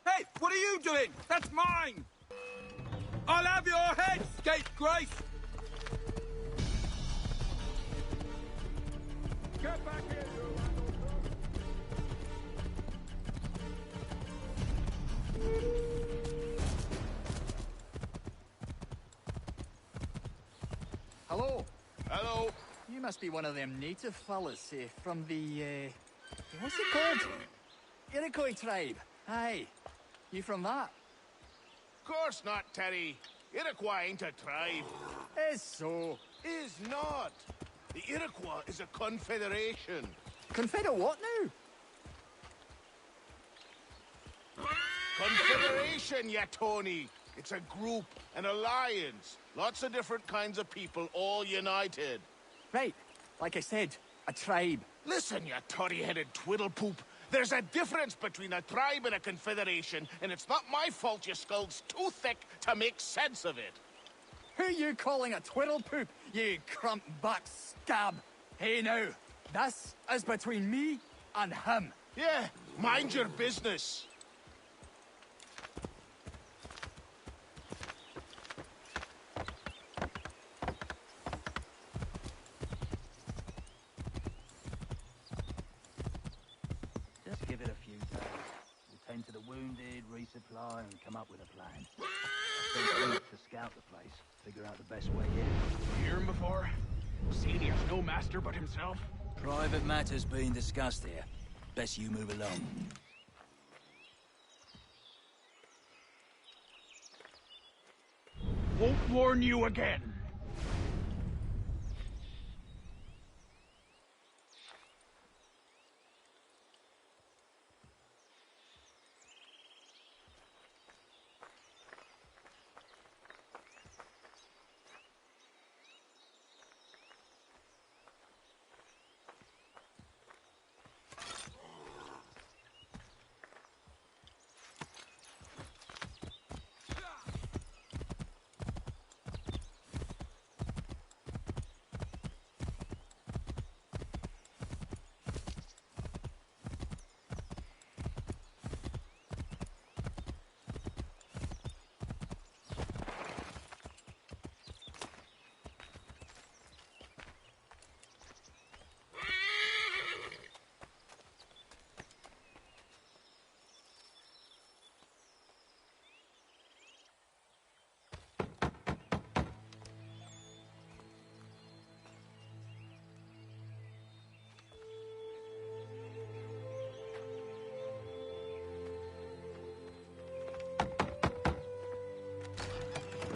Hey, what are you doing? That's mine! I'll have your head, scapegrace! Get back here, Hello. Hello. You must be one of them native fellas from the, what's it called? Iroquois tribe. Aye. You from that? Course not, Terry. Iroquois ain't a tribe. Is so. Is not. The Iroquois is a confederation. Confederate what now? Confederation, ya Tony. It's a group, an alliance. Lots of different kinds of people, all united. Right. Like I said, a tribe. Listen, you toddy-headed twiddlepoop. There's a difference between a tribe and a confederation, and it's not my fault your skull's too thick to make sense of it. Who you calling a twiddlepoop, you crump-buck scab? Hey now, this is between me and him. Yeah, mind your business. Just give it a few days. We'll tend to the wounded, resupply, and come up with a plan. Take weeks to scout the place, figure out the best way in. Hear him before? Seen he has no master but himself? Private matters being discussed here. Best you move along. Won't warn you again.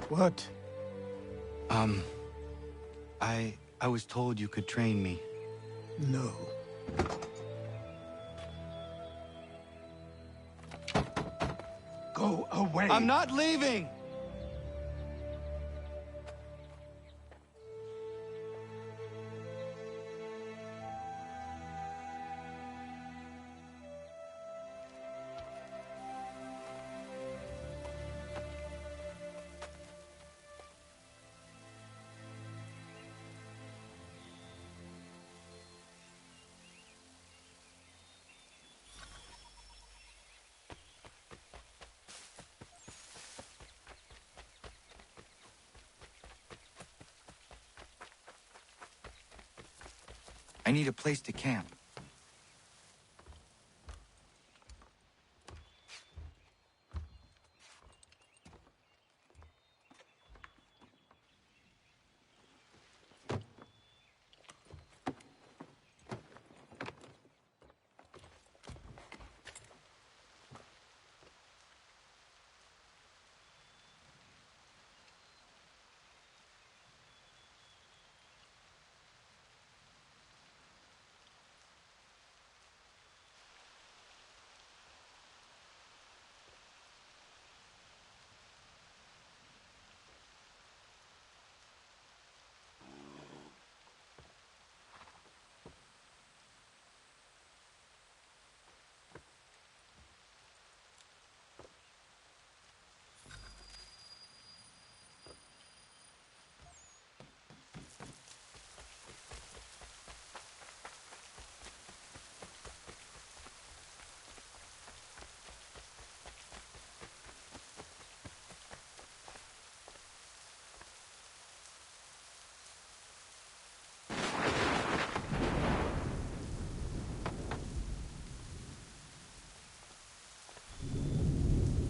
What? I was told you could train me. No. Go away. I'm not leaving! I need a place to camp.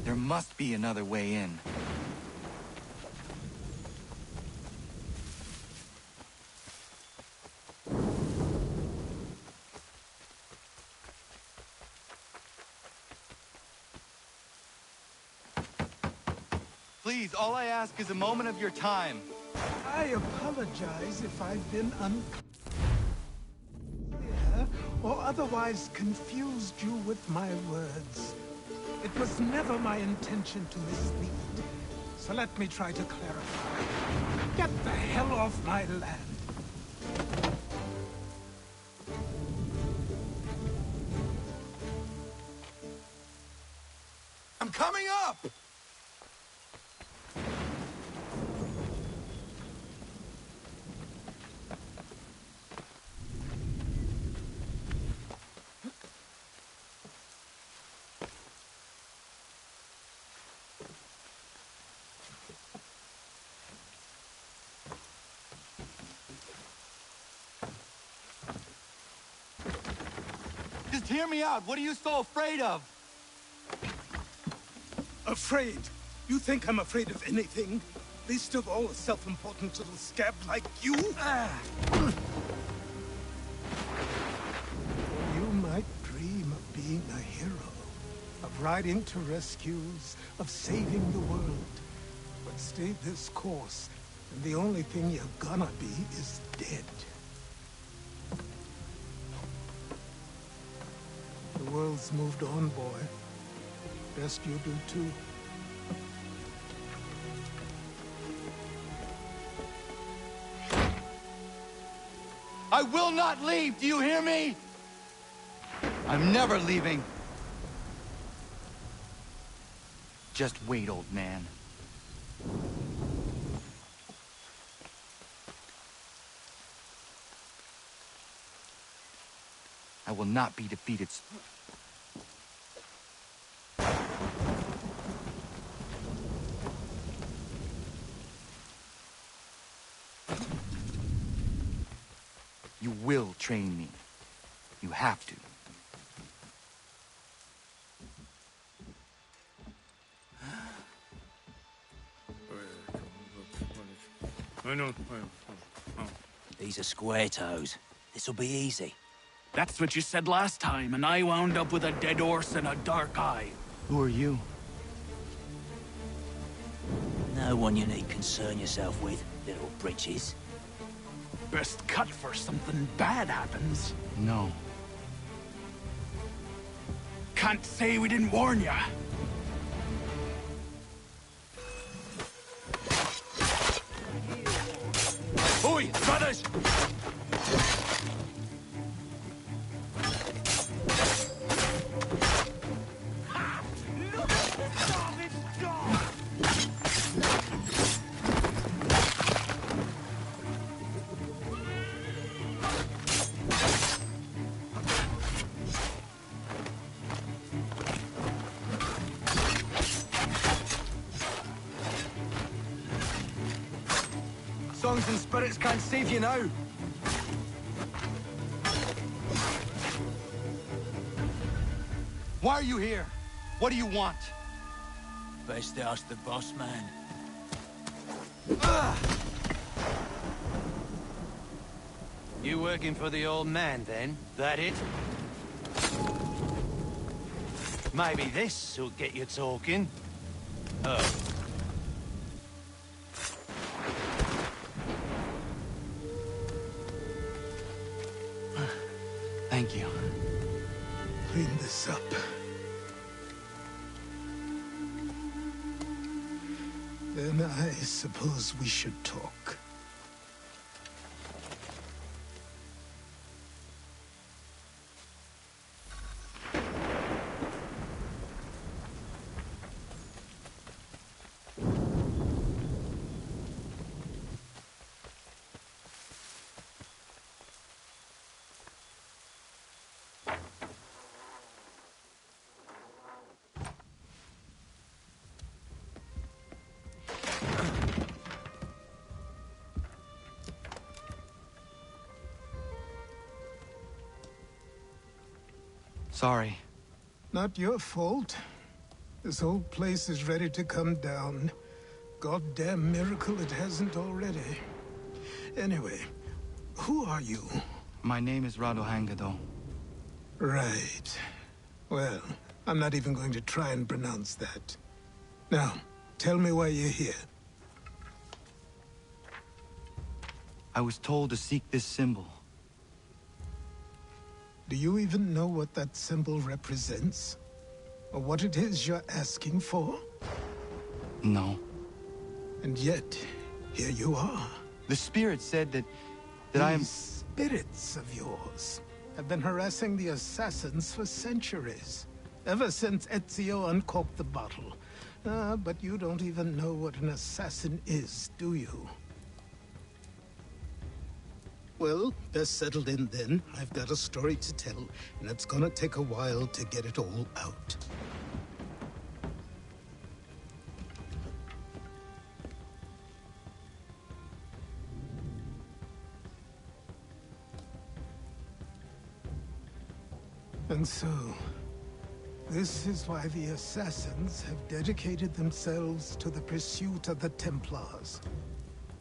There must be another way in. Please, all I ask is a moment of your time. I apologize if I've been unclear or otherwise confused you with my words. It was never my intention to mislead, so let me try to clarify. Get the hell off my land. I'm coming up! Just hear me out. What are you so afraid of? Afraid? You think I'm afraid of anything? Least of all a self-important little scab like you? You might dream of being a hero, of riding to rescues, of saving the world. But stay this course, and the only thing you're gonna be is dead. The world's moved on, boy. Best you do too. I will not leave, do you hear me? I'm never leaving. Just wait, old man. I will not be defeated. You will train me. You have to. These are square toes. This'll be easy. That's what you said last time, and I wound up with a dead horse and a dark eye. Who are you? No one you need concern yourself with, little britches. Best cut for something bad happens. No. Can't say we didn't warn ya. Oi, brothers! Songs and spirits can't save you now. Why are you here? What do you want? Best ask the boss man. You working for the old man, then? That it? Maybe this'll get you talking. Oh. Thank you. Clean this up. Then I suppose we should talk. Sorry. Not your fault. This whole place is ready to come down. Goddamn miracle it hasn't already. Anyway, who are you? My name is Rado Hangado. Right. Well, I'm not even going to try and pronounce that. Now, tell me why you're here. I was told to seek this symbol. Do you even know what that symbol represents? Or what it is you're asking for? No. And yet, here you are. The spirit said that I am... These spirits of yours have been harassing the assassins for centuries. Ever since Ezio uncorked the bottle. But you don't even know what an assassin is, do you? Well, best settled in then. I've got a story to tell, and it's gonna take a while to get it all out. And so, this is why the Assassins have dedicated themselves to the pursuit of the Templars.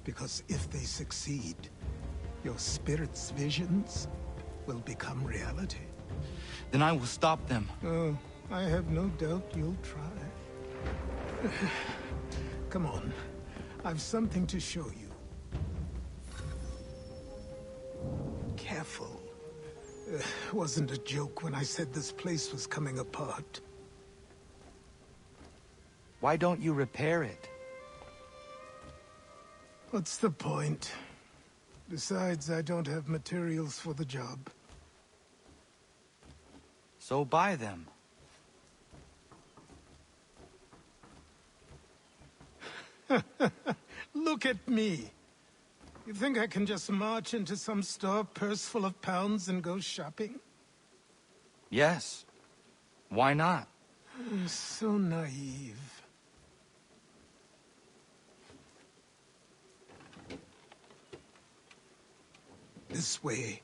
Because if they succeed, your spirit's visions will become reality. Then I will stop them. Oh, I have no doubt you'll try. Come on. I've something to show you. Careful. Wasn't a joke when I said this place was coming apart. Why don't you repair it? What's the point? Besides, I don't have materials for the job. So buy them. Look at me. You think I can just march into some store, purse full of pounds, and go shopping? Yes. Why not? So naive. This way.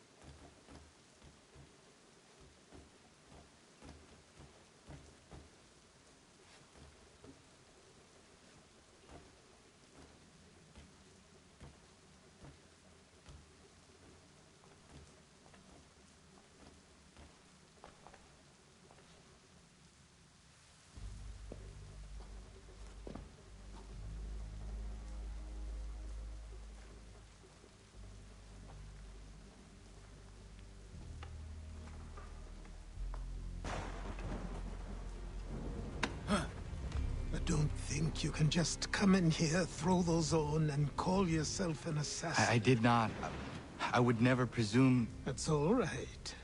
Don't think you can just come in here, throw those on, and call yourself an assassin. I did not. I would never presume... That's all right.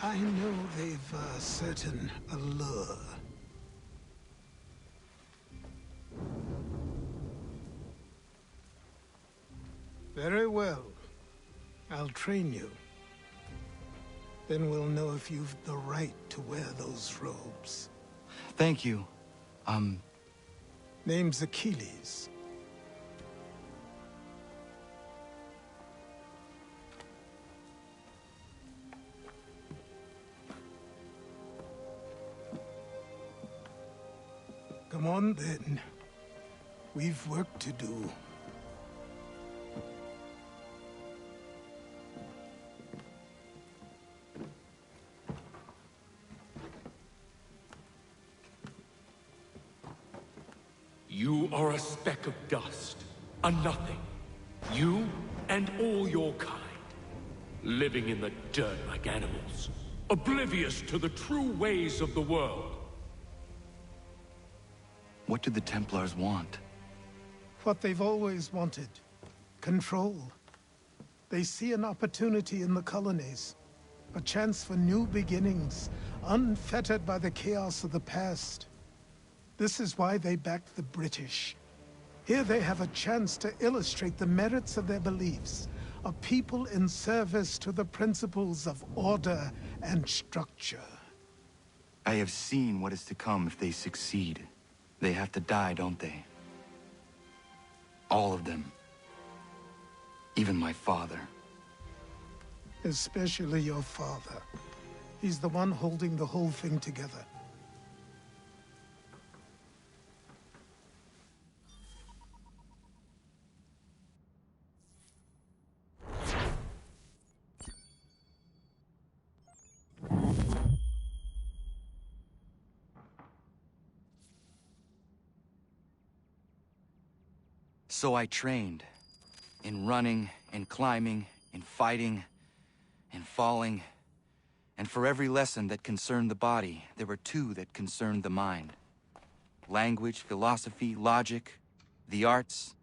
I know they've a certain allure. Very well. I'll train you. Then we'll know if you've the right to wear those robes. Thank you. Name's Achilles. Come on, then. We've work to do. You are a speck of dust, a nothing. You and all your kind. Living in the dirt like animals. Oblivious to the true ways of the world. What do the Templars want? What they've always wanted. Control. They see an opportunity in the colonies. A chance for new beginnings, unfettered by the chaos of the past. This is why they backed the British. Here they have a chance to illustrate the merits of their beliefs. A people in service to the principles of order and structure. I have seen what is to come if they succeed. They have to die, don't they? All of them. Even my father. Especially your father. He's the one holding the whole thing together. So I trained. In running, in climbing, in fighting, in falling. And for every lesson that concerned the body, there were two that concerned the mind. Language, philosophy, logic, the arts.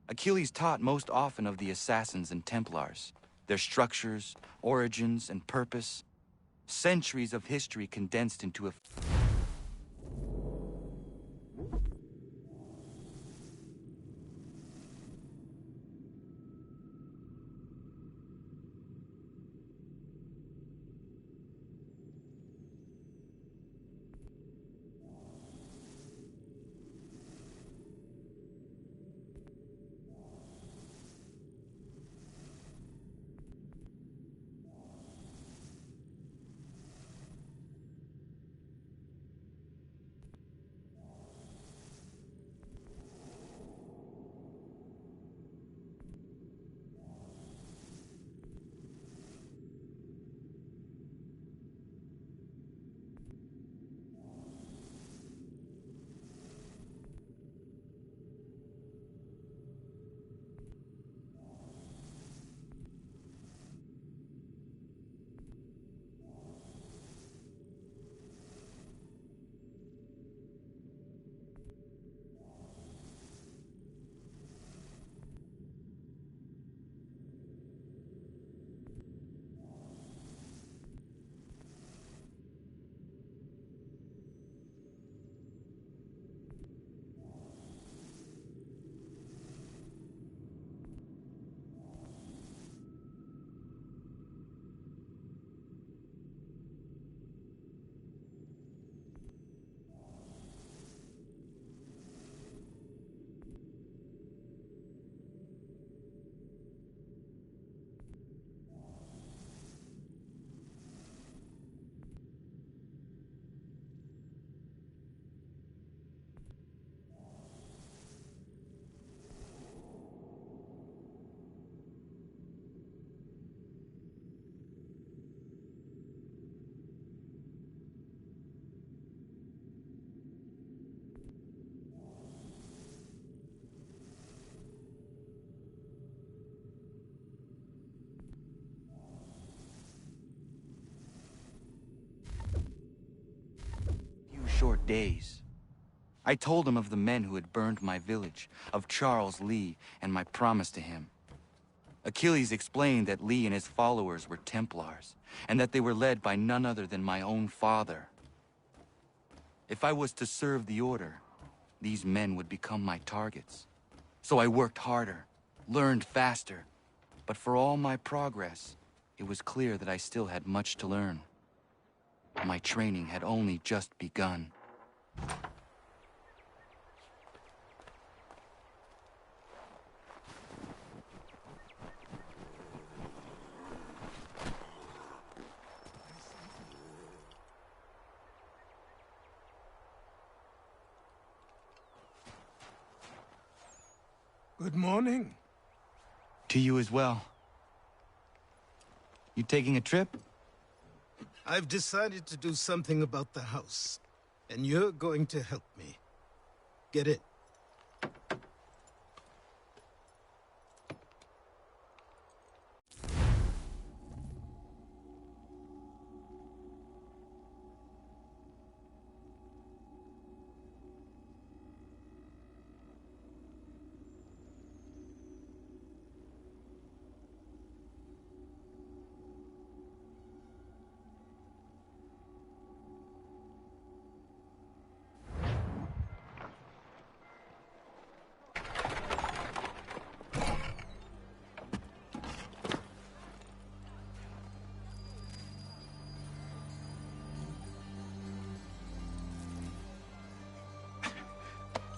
Achilles taught most often of the Assassins and Templars, their structures, origins, and purpose. Centuries of history condensed into a... short days. I told him of the men who had burned my village, of Charles Lee, and my promise to him. Achilles explained that Lee and his followers were Templars, and that they were led by none other than my own father. If I was to serve the Order, these men would become my targets. So I worked harder, learned faster, but for all my progress, it was clear that I still had much to learn. My training had only just begun. Good morning. To you as well. You taking a trip? I've decided to do something about the house, and you're going to help me. Get it?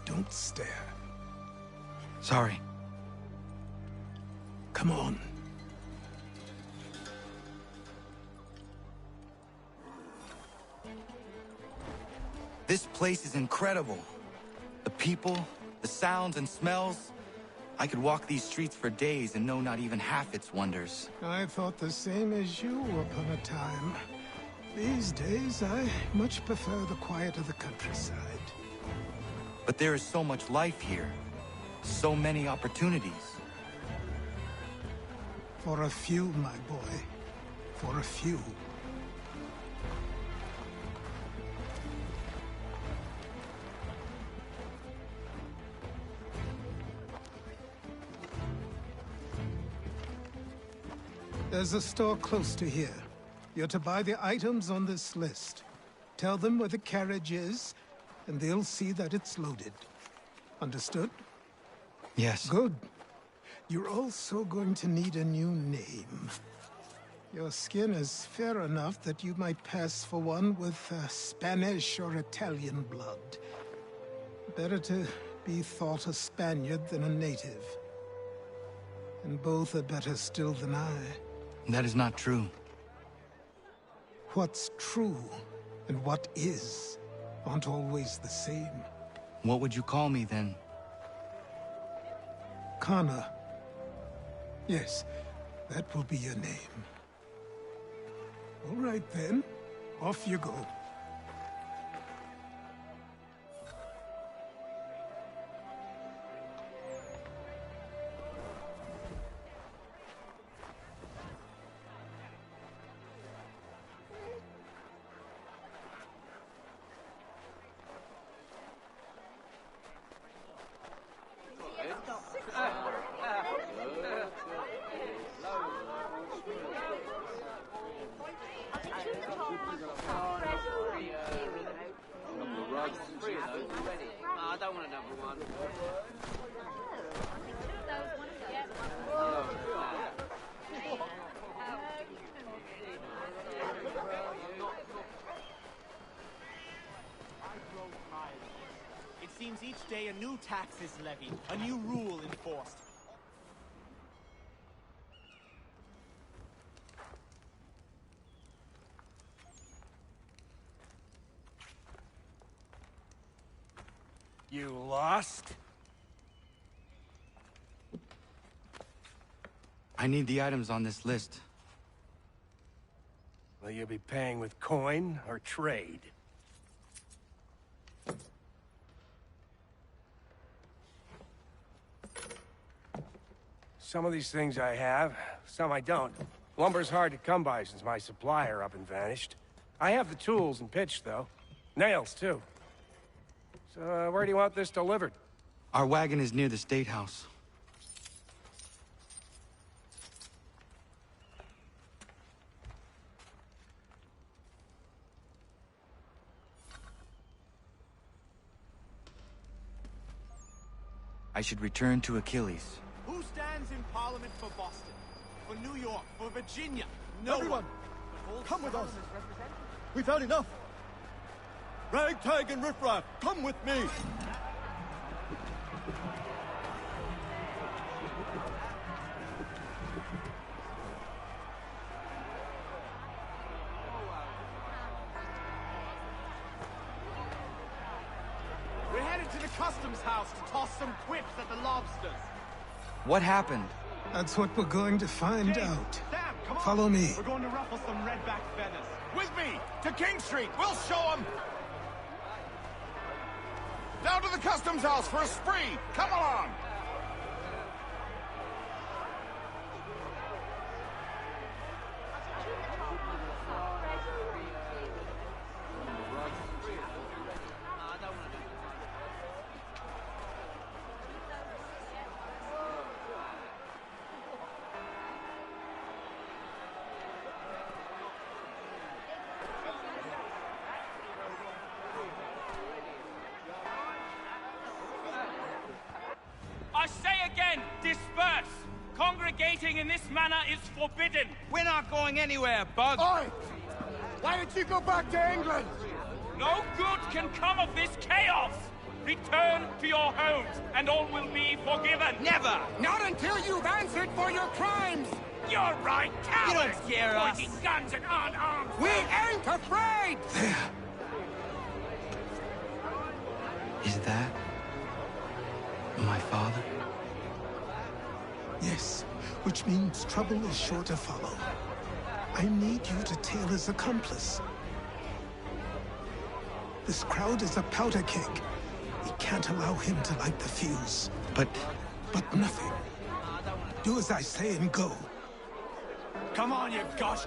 Don't stare. Sorry. Come on. This place is incredible. The people, the sounds and smells. I could walk these streets for days and know not even half its wonders. I thought the same as you upon a time. These days, I much prefer the quiet of the countryside. But there is so much life here. So many opportunities. For a few, my boy. For a few. There's a store close to here. You're to buy the items on this list. Tell them where the carriage is, and they'll see that it's loaded. Understood? Yes. Good. You're also going to need a new name. Your skin is fair enough that you might pass for one with Spanish or Italian blood. Better to be thought a Spaniard than a native. And both are better still than I. That is not true. What's true and what is aren't always the same. What would you call me then? Kana. Yes, that will be your name. All right then, off you go. I don't want another one. It seems each day a new tax is levied, a new rule enforced. You lost? I need the items on this list. Will you be paying with coin or trade? Some of these things I have, some I don't. Lumber's hard to come by since my supplier up and vanished. I have the tools and pitch, though. Nails, too. So, where do you want this delivered? Our wagon is near the State House. I should return to Achilles. Who stands in Parliament for Boston? For New York? For Virginia? No Everyone, one. come with us. We've had enough. Ragtag and riffraff, come with me. We're headed to the customs house to toss some quips at the lobsters. What happened? That's what we're going to find out. Follow me. We're going to ruffle some redback feathers. With me! To King Street! We'll show them! Down to the customs house for a spree! Come along! I say again, disperse! Congregating in this manner is forbidden! We're not going anywhere, Bug! Oi! Why did you go back to England? No good can come of this chaos! Return to your homes, and all will be forgiven! Never! Not until you've answered for your crimes! You're right, cowards! You don't scare us! Pointing guns and unarmed! We ain't afraid! There. Is that my father? Yes, which means trouble is sure to follow. I need you to tail his accomplice. This crowd is a powder keg. We can't allow him to light the fuse. But nothing. Do as I say and go. Come on, you gosh.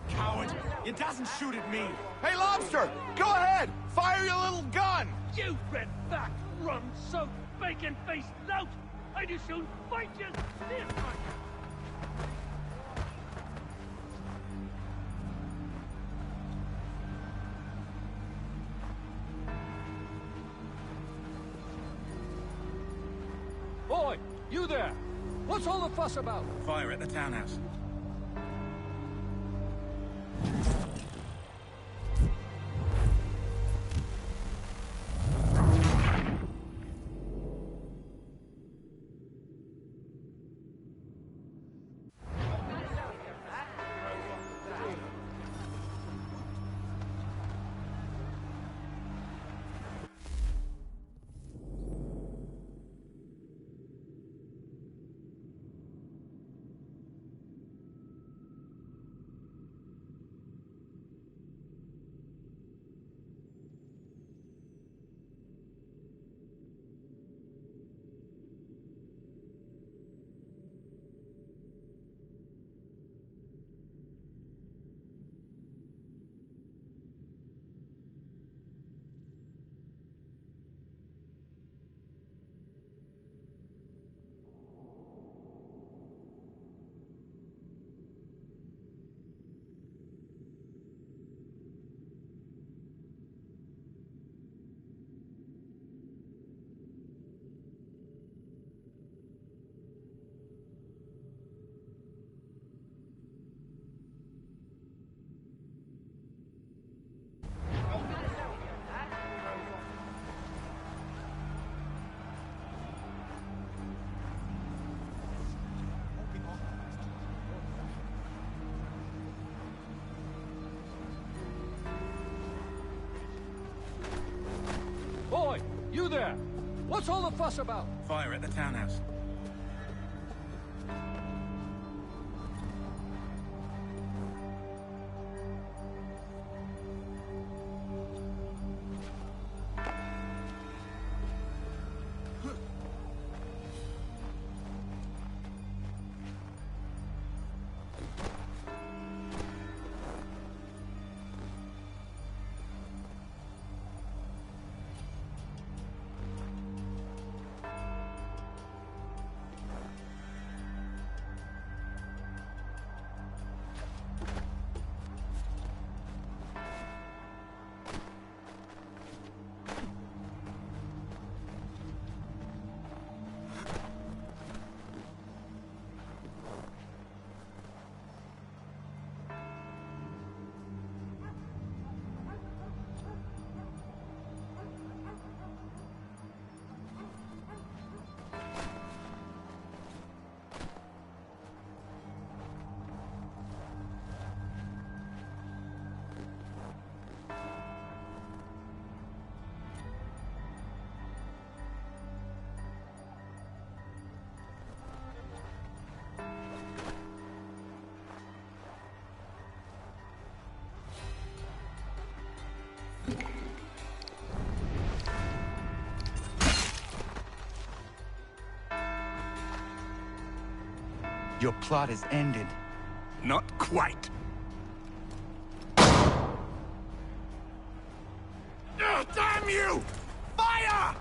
Coward! It doesn't shoot at me! Hey, Lobster! Go ahead! Fire your little gun! You red back, rum soaked, bacon faced lout! I'd as soon fight you! Boy, you there! What's all the fuss about? Fire at the townhouse. Boy, you there! What's all the fuss about? Fire at the townhouse. Your plot is ended. Not quite. Damn you! Fire!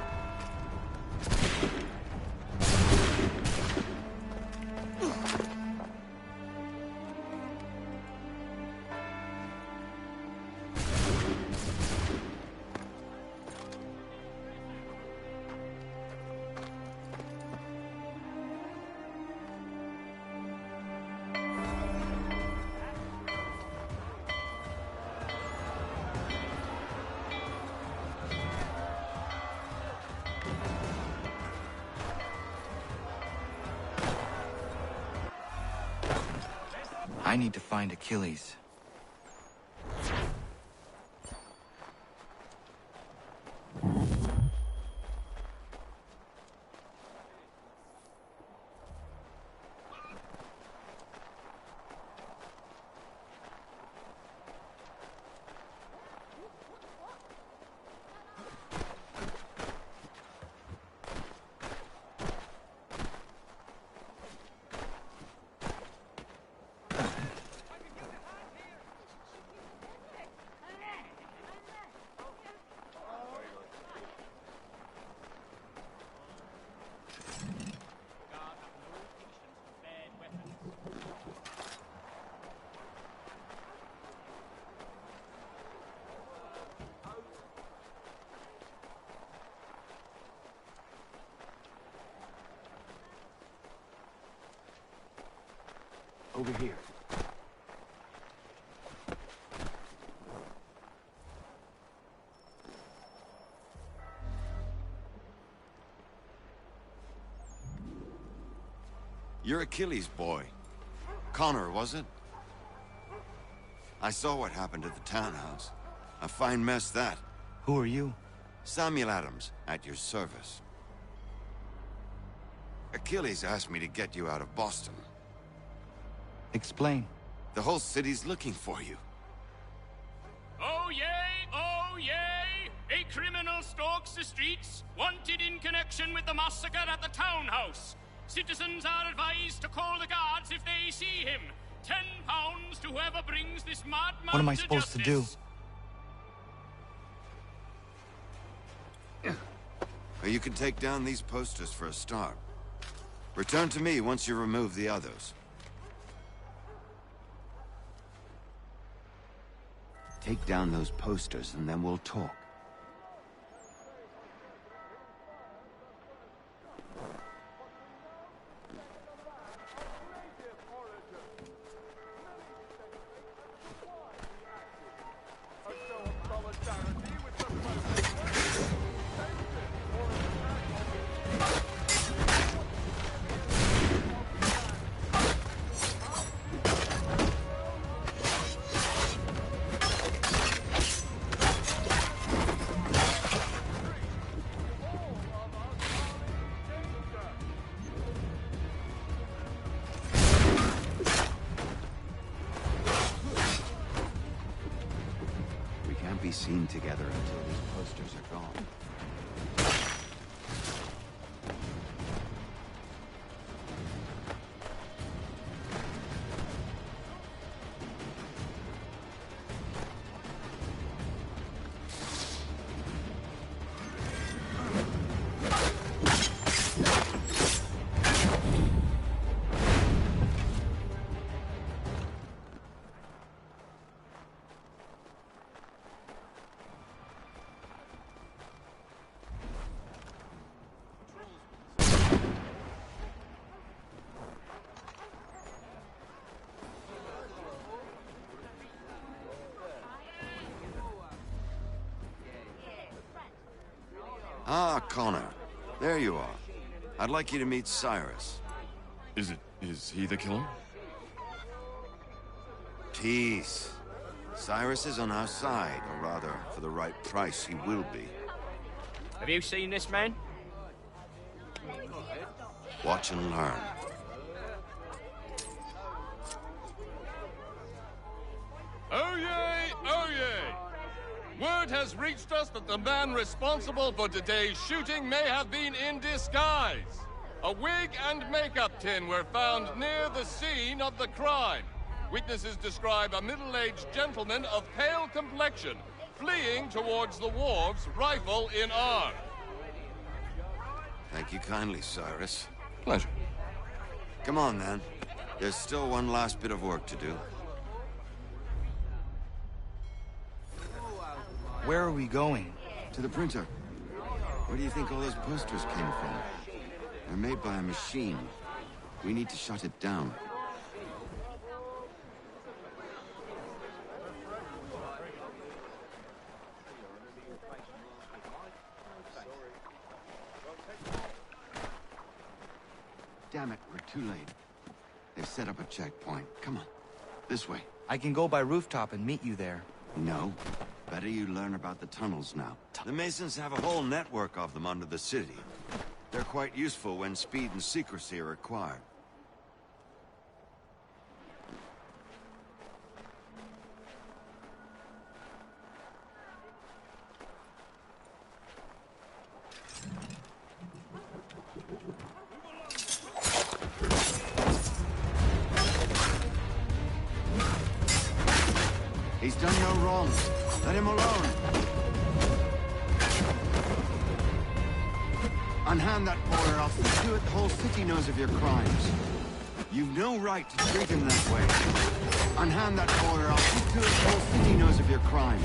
I need to find Achilles. Over here. You're Achilles' boy. Connor, was it? I saw what happened at the townhouse. A fine mess, that. Who are you? Samuel Adams, at your service. Achilles asked me to get you out of Boston. Explain. The whole city's looking for you. Oh yay! Oh yay! A criminal stalks the streets, wanted in connection with the massacre at the townhouse. Citizens are advised to call the guards if they see him. £10 to whoever brings this madman What am I supposed to do? Well, you can take down these posters for a start. Return to me once you remove the others. Take down those posters and then we'll talk. Seen together until these posters are gone. Ah, Connor. There you are. I'd like you to meet Cyrus. Is he the killer? Peace. Cyrus is on our side, or rather, for the right price, he will be. Have you seen this man? Watch and learn. Oh yay! Oh yay! Word has reached us that the man responsible for today's shooting may have been in disguise. A wig and makeup tin were found near the scene of the crime. Witnesses describe a middle-aged gentleman of pale complexion fleeing towards the wharves, rifle in arm. Thank you kindly, Cyrus. Pleasure. Come on, then. There's still one last bit of work to do. Where are we going? To the printer. Where do you think all those posters came from? They're made by a machine. We need to shut it down. Damn it, we're too late. They've set up a checkpoint. Come on. This way. I can go by rooftop and meet you there. No. Better you learn about the tunnels now. The Masons have a whole network of them under the city. They're quite useful when speed and secrecy are required. He's done no wrong. Let him alone. Unhand that boy or else you do it, the whole city knows of your crimes. You've no right to treat him that way. Unhand that boy or else you do it, the whole city knows of your crimes.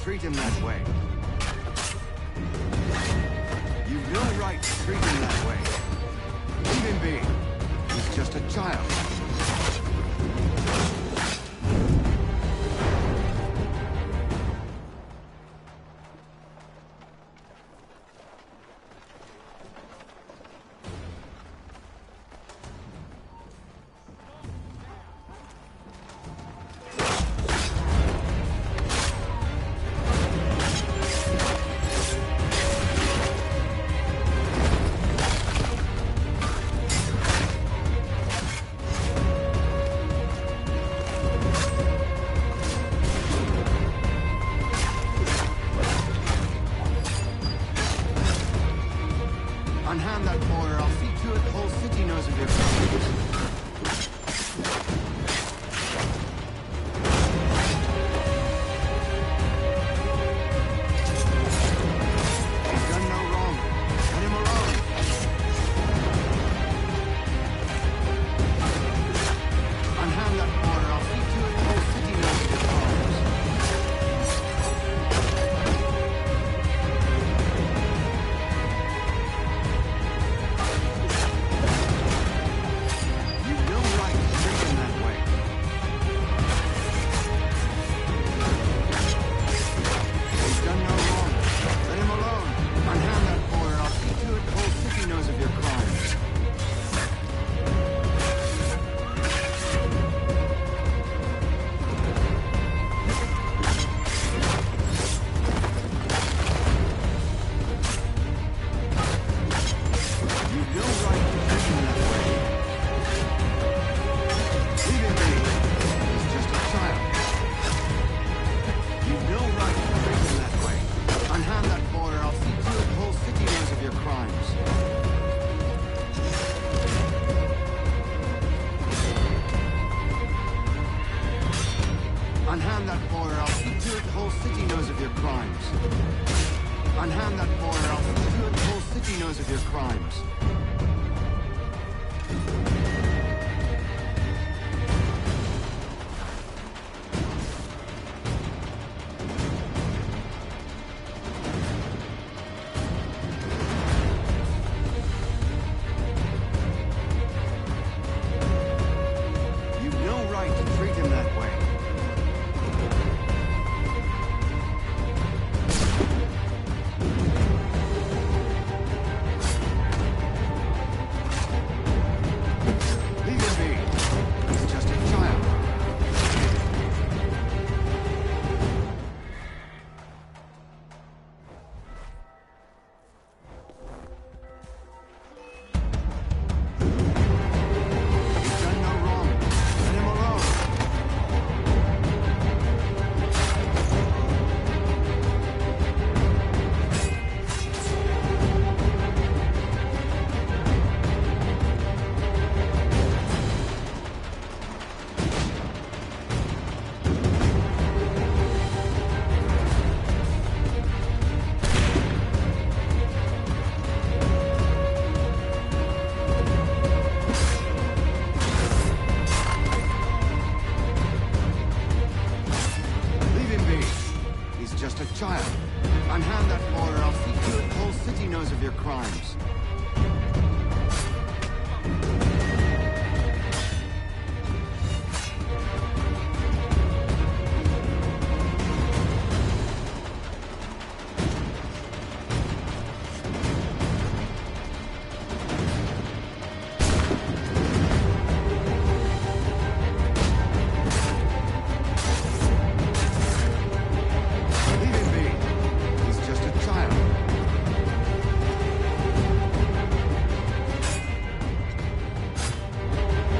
Treat him that way. You've no right to treat him that way. Leave him be. He's just a child. Unhand that boy or I'll see to it the whole city knows of your crimes. You've no right to treat him that way. Leave him be. He's just a child. He's done no wrong. Let him alone. Leave him be. He's just a child. Unhand that boy or I'll see to it the whole city knows of your crimes. Leave him be.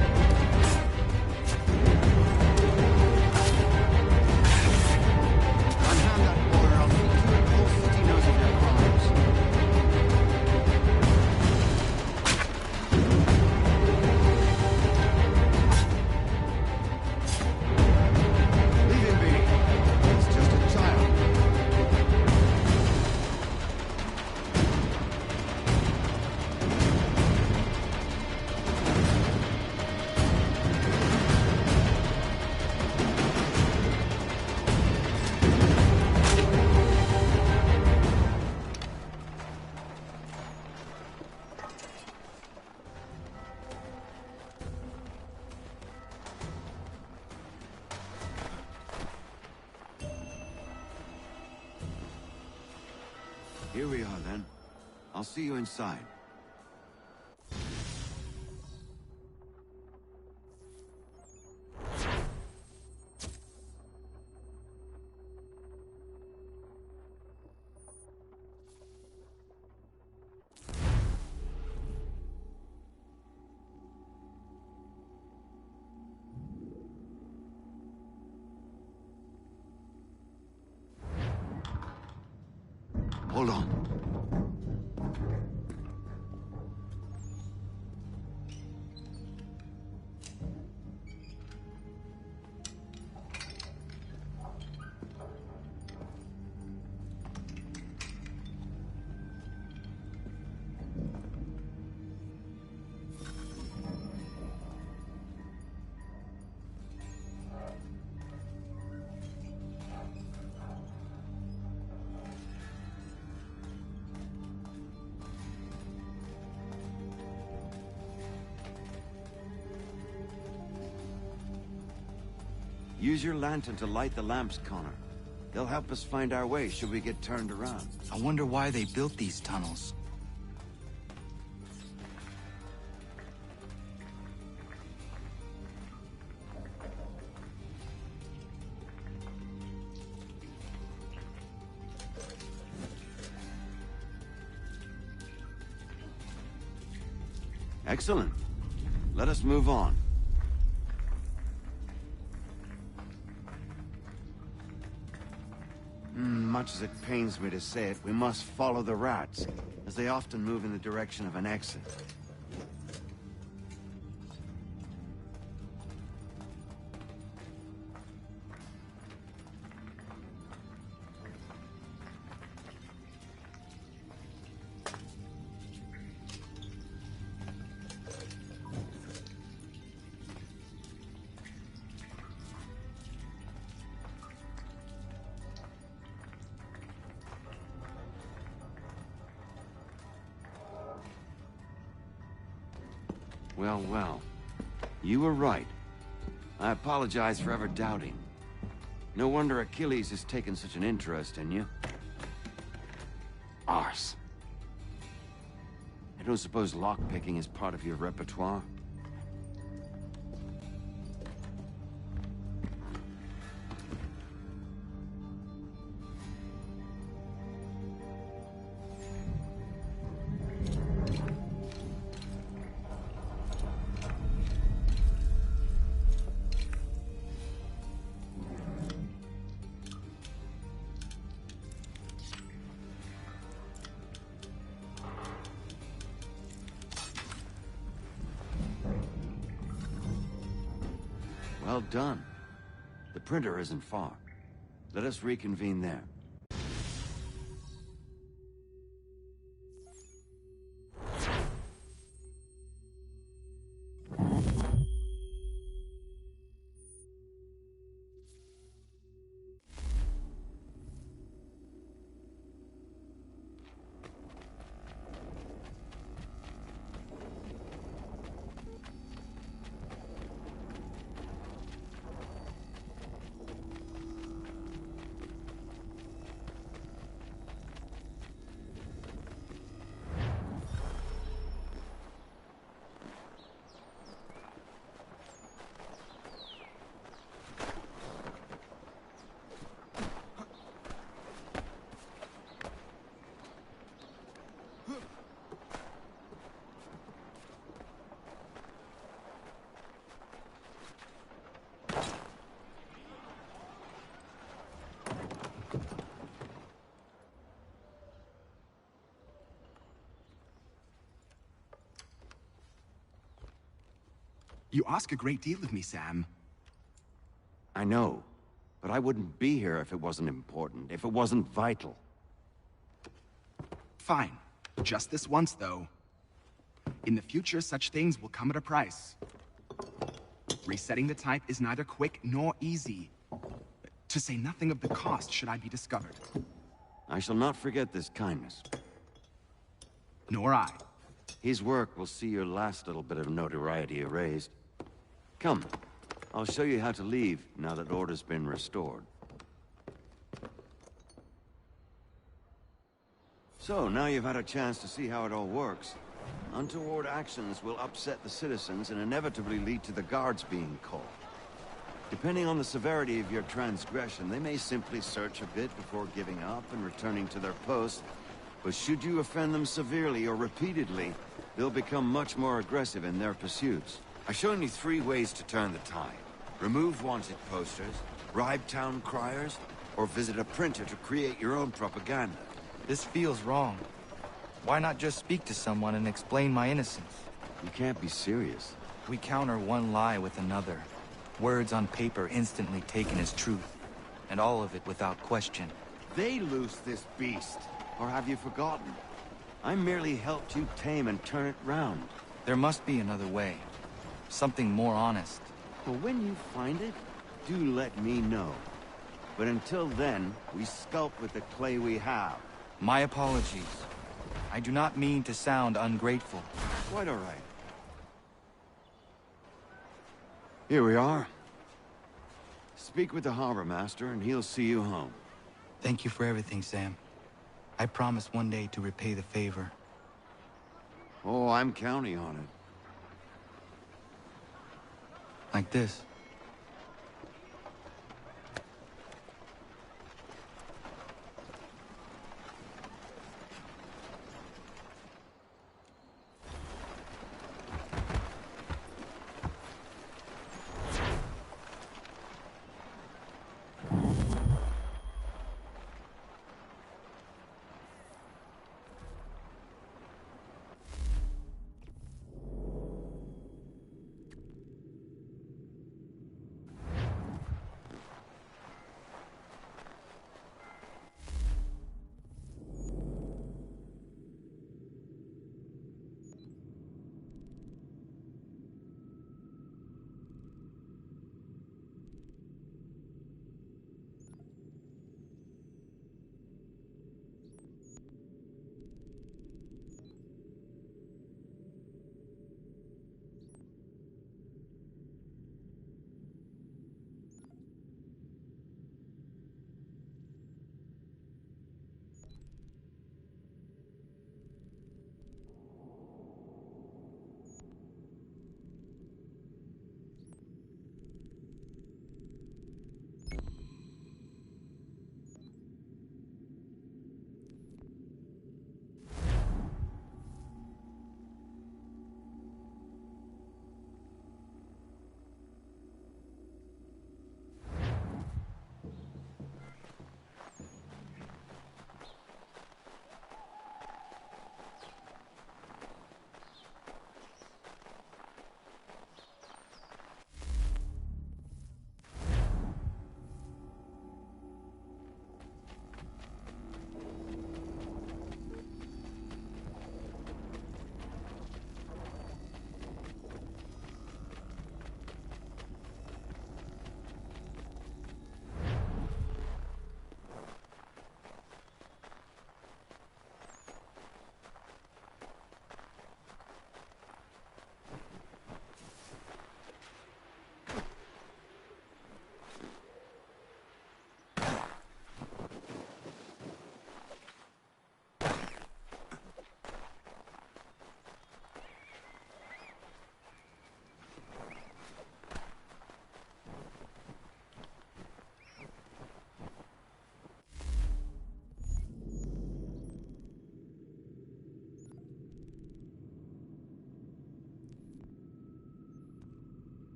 He's just a child. Unhand that boy or I'll see to it the whole city knows of your crimes. Leave him be. He's just a child. Here we are, then. I'll see you inside. Hold on. Use your lantern to light the lamps, Connor. They'll help us find our way should we get turned around. I wonder why they built these tunnels. Excellent. Let us move on. Much as it pains me to say it, we must follow the rats, as they often move in the direction of an exit. Well, well. You were right. I apologize for ever doubting. No wonder Achilles has taken such an interest in you. Arse. I don't suppose lockpicking is part of your repertoire? Well done. The printer isn't far. Let us reconvene there. You ask a great deal of me, Sam. I know, but I wouldn't be here if it wasn't important, if it wasn't vital. Fine. Just this once, though. In the future, such things will come at a price. Resetting the type is neither quick nor easy. To say nothing of the cost should I be discovered. I shall not forget this kindness. Nor I. His work will see your last little bit of notoriety erased. Come, I'll show you how to leave now that order's been restored. So, now you've had a chance to see how it all works. Untoward actions will upset the citizens and inevitably lead to the guards being called. Depending on the severity of your transgression, they may simply search a bit before giving up and returning to their posts. But should you offend them severely or repeatedly, they'll become much more aggressive in their pursuits. I've shown you 3 ways to turn the tide. Remove wanted posters, bribe town criers, or visit a printer to create your own propaganda. This feels wrong. Why not just speak to someone and explain my innocence? You can't be serious. We counter one lie with another. Words on paper instantly taken as truth. And all of it without question. They loose this beast. Or have you forgotten? I merely helped you tame and turn it round. There must be another way. Something more honest. Well, when you find it, do let me know. But until then, we sculpt with the clay we have. My apologies. I do not mean to sound ungrateful. Quite all right. Here we are. Speak with the harbor master and he'll see you home. Thank you for everything, Sam. I promise one day to repay the favor. Oh, I'm counting on it. Like this.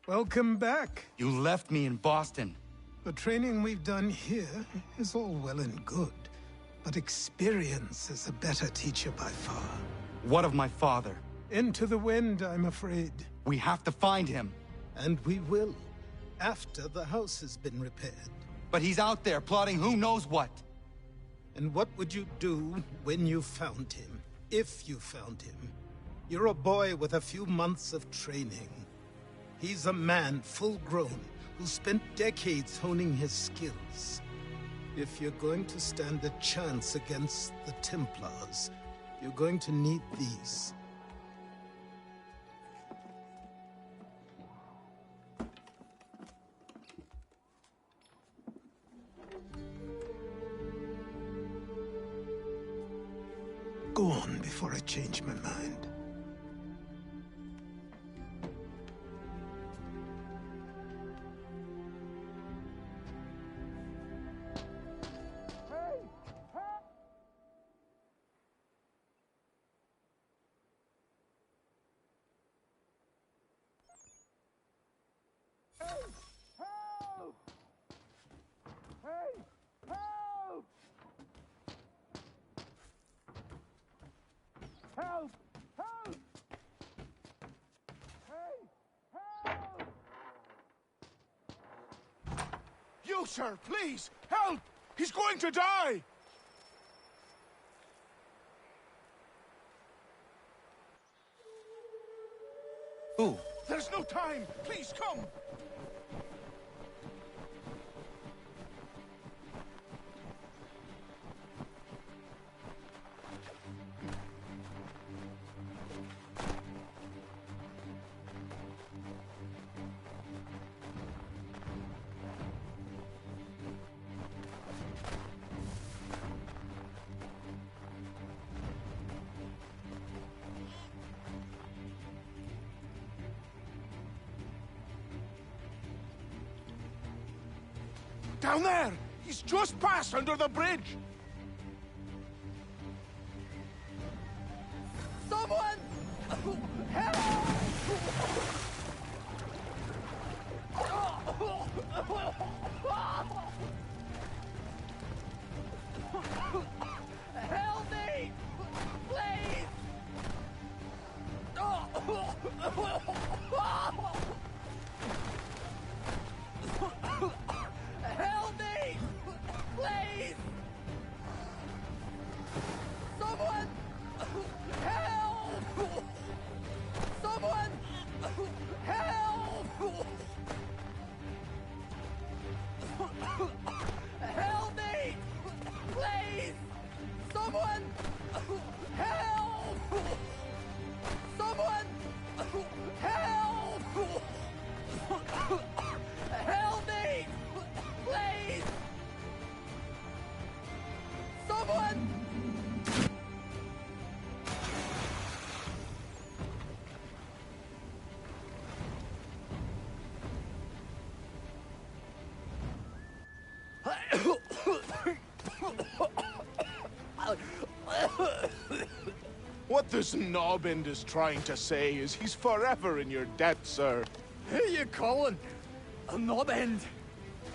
Welcome back. You left me in Boston. The training we've done here is all well and good, but experience is a better teacher by far. What of my father? Into the wind, I'm afraid. We have to find him. And we will, after the house has been repaired. But he's out there plotting who knows what. And what would you do when you found him? If you found him? You're a boy with a few months of training. He's a man, full-grown, who spent decades honing his skills. If you're going to stand a chance against the Templars, you're going to need these. Go on before I change my mind. Help! Help! Hey! Help! You, sir, please, help! He's going to die! Who? There's no time! Please, come! Down there! He's just passed under the bridge! Someone! Help! Help me! Please! Help me! Please! Someone! Help! Someone! Help! Help me! Please! Someone! Help! Someone! Help! Help me! Please! Someone! What this knobend is trying to say is he's forever in your debt, sir. Who you calling? A knobend?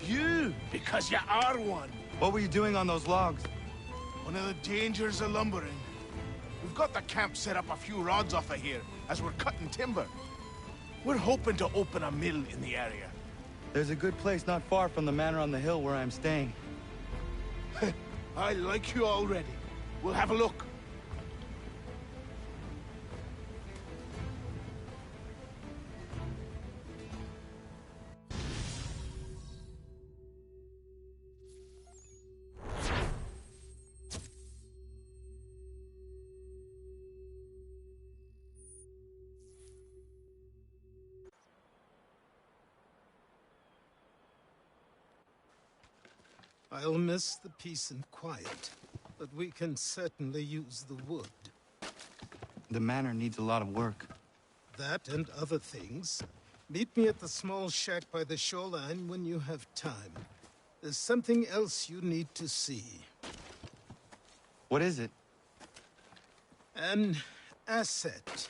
You, because you are one. What were you doing on those logs? One of the dangers of lumbering. We've got the camp set up a few rods off of here, as we're cutting timber. We're hoping to open a mill in the area. There's a good place not far from the manor on the hill where I'm staying. I like you already. We'll have a look. I'll miss the peace and quiet, but we can certainly use the wood. The manor needs a lot of work. That and other things. Meet me at the small shack by the shoreline when you have time. There's something else you need to see. What is it? An asset.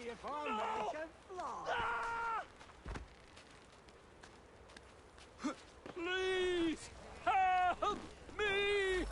see if Hombre can fly. Please, help me!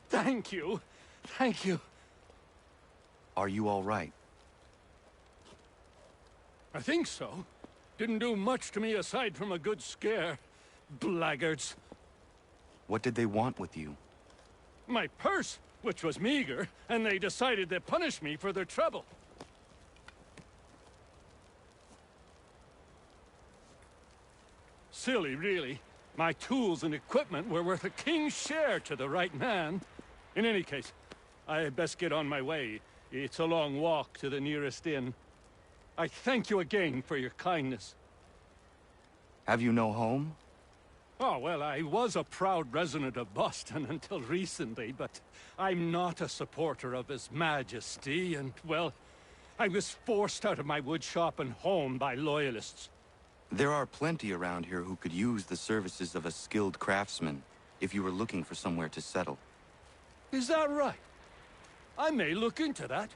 Thank you. Thank you. Are you all right? I think so. Didn't do much to me aside from a good scare. Blackguards. What did they want with you? My purse, which was meager, and they decided to punish me for their trouble. Silly, really. My tools and equipment were worth a king's share to the right man. In any case, I had best get on my way. It's a long walk to the nearest inn. I thank you again for your kindness. Have you no home? Oh, well, I was a proud resident of Boston until recently, but I'm not a supporter of His Majesty, and, well, I was forced out of my woodshop and home by loyalists. There are plenty around here who could use the services of a skilled craftsman, if you were looking for somewhere to settle. Is that right? I may look into that.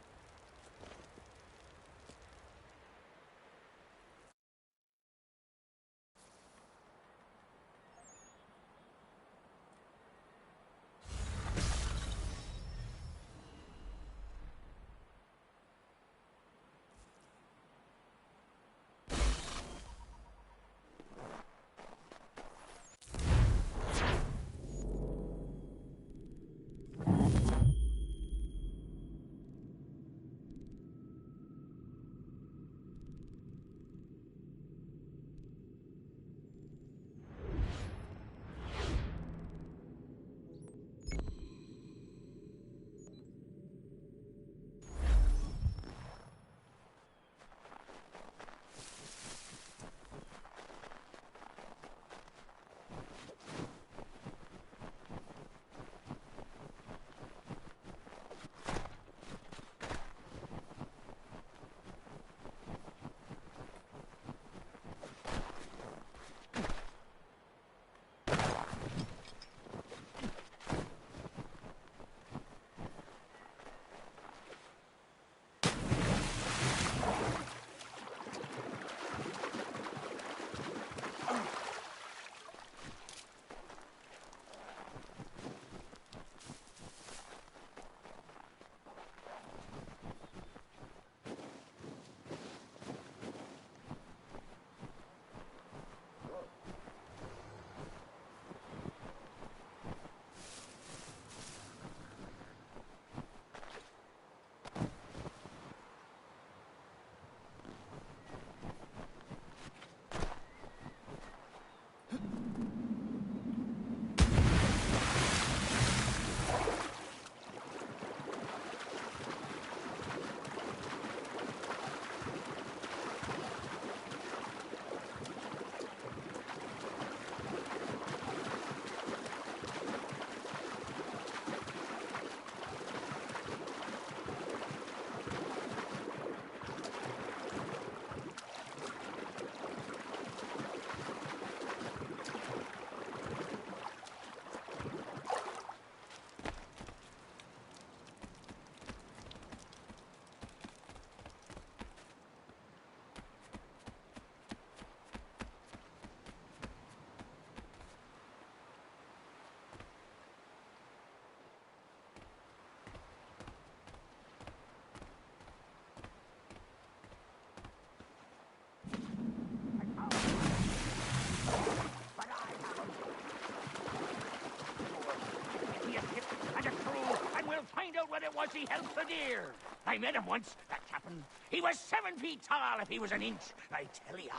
was he Halfredir. I met him once, that captain. He was 7 feet tall if he was an inch. I tell ya,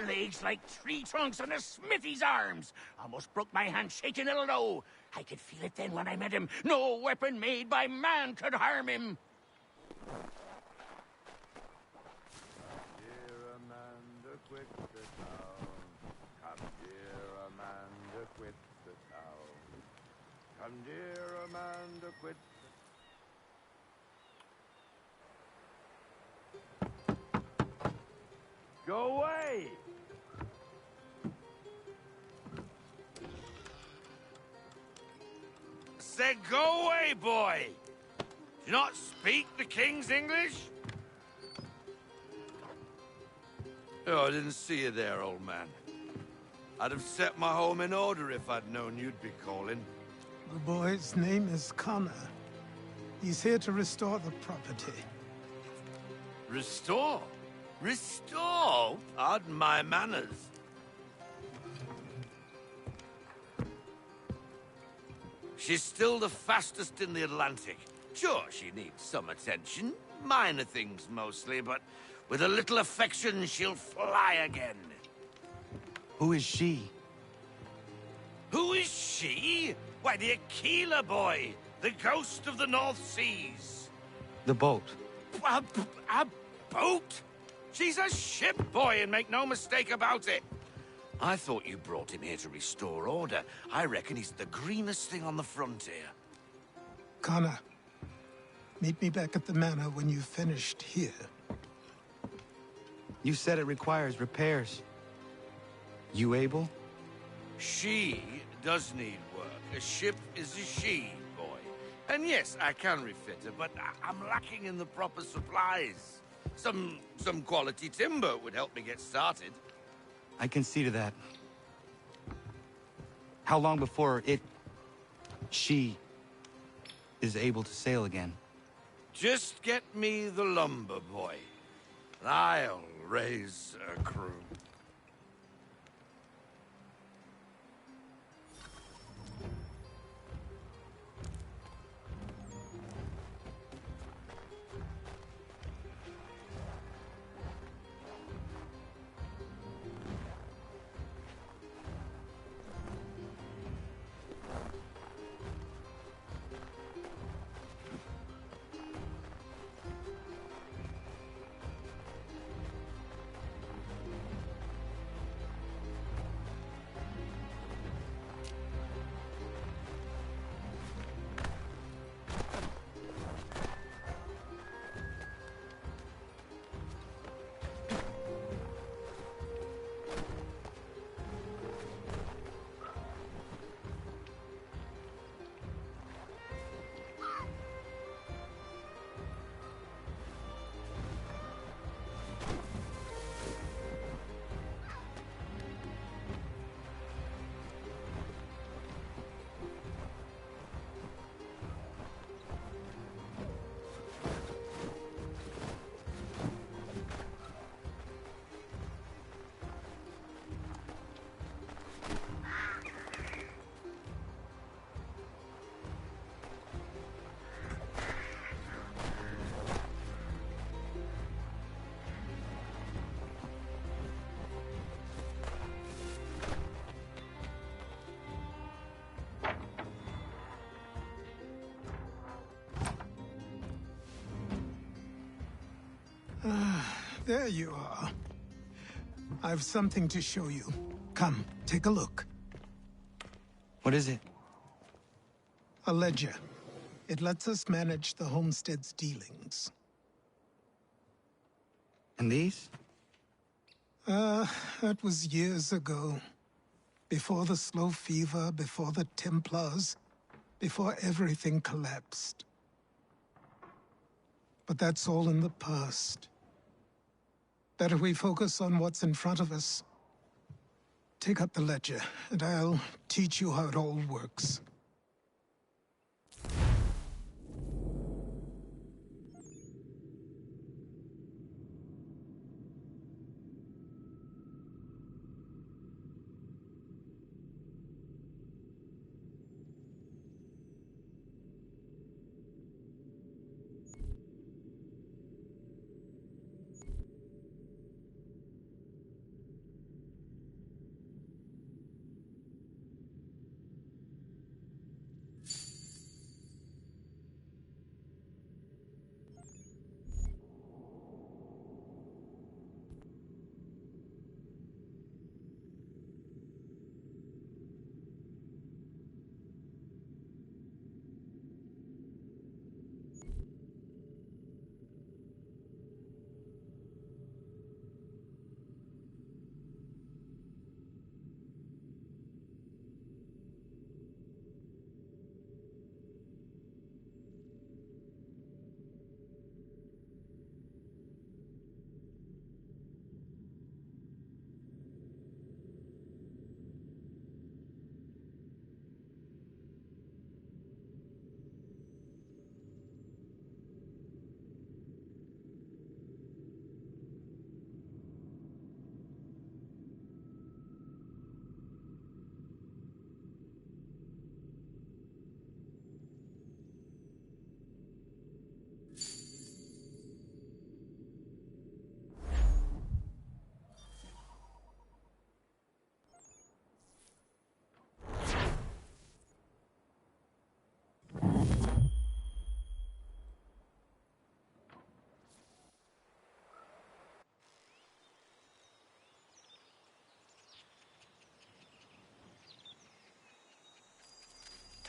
legs like tree trunks and a smithy's arms. Almost broke my hand shaking it'll know. I could feel it then when I met him. No weapon made by man could harm him. Dear Amanda, quit the town. Come, dear Amanda, quit the town. Come, dear Amanda, quit the... Go away! Said go away, boy! Do you not speak the King's English? Oh, I didn't see you there, old man. I'd have set my home in order if I'd known you'd be calling. The boy's name is Connor. He's here to restore the property. Restore? Restore? Pardon my manners. She's still the fastest in the Atlantic. Sure, she needs some attention. Minor things mostly, but with a little affection, she'll fly again. Who is she? Who is she? Why, the Aquila boy, the ghost of the North Seas. The boat. A boat? She's a ship, boy, and make no mistake about it. I thought you brought him here to restore order. I reckon he's the greenest thing on the frontier. Connor, meet me back at the manor when you've finished here. You said it requires repairs. You able? She does need work. A ship is a she, boy. And yes, I can refit her, but I'm lacking in the proper supplies. Some quality timber would help me get started. I can see to that. How long before she is able to sail again? Just get me the lumber, boy. And I'll raise a crew. There you are. I've something to show you. Come, take a look. What is it? A ledger. It lets us manage the homestead's dealings. And these? That was years ago. Before the slow fever, before the Templars, before everything collapsed. But that's all in the past. Better we focus on what's in front of us. Take up the ledger, and I'll teach you how it all works.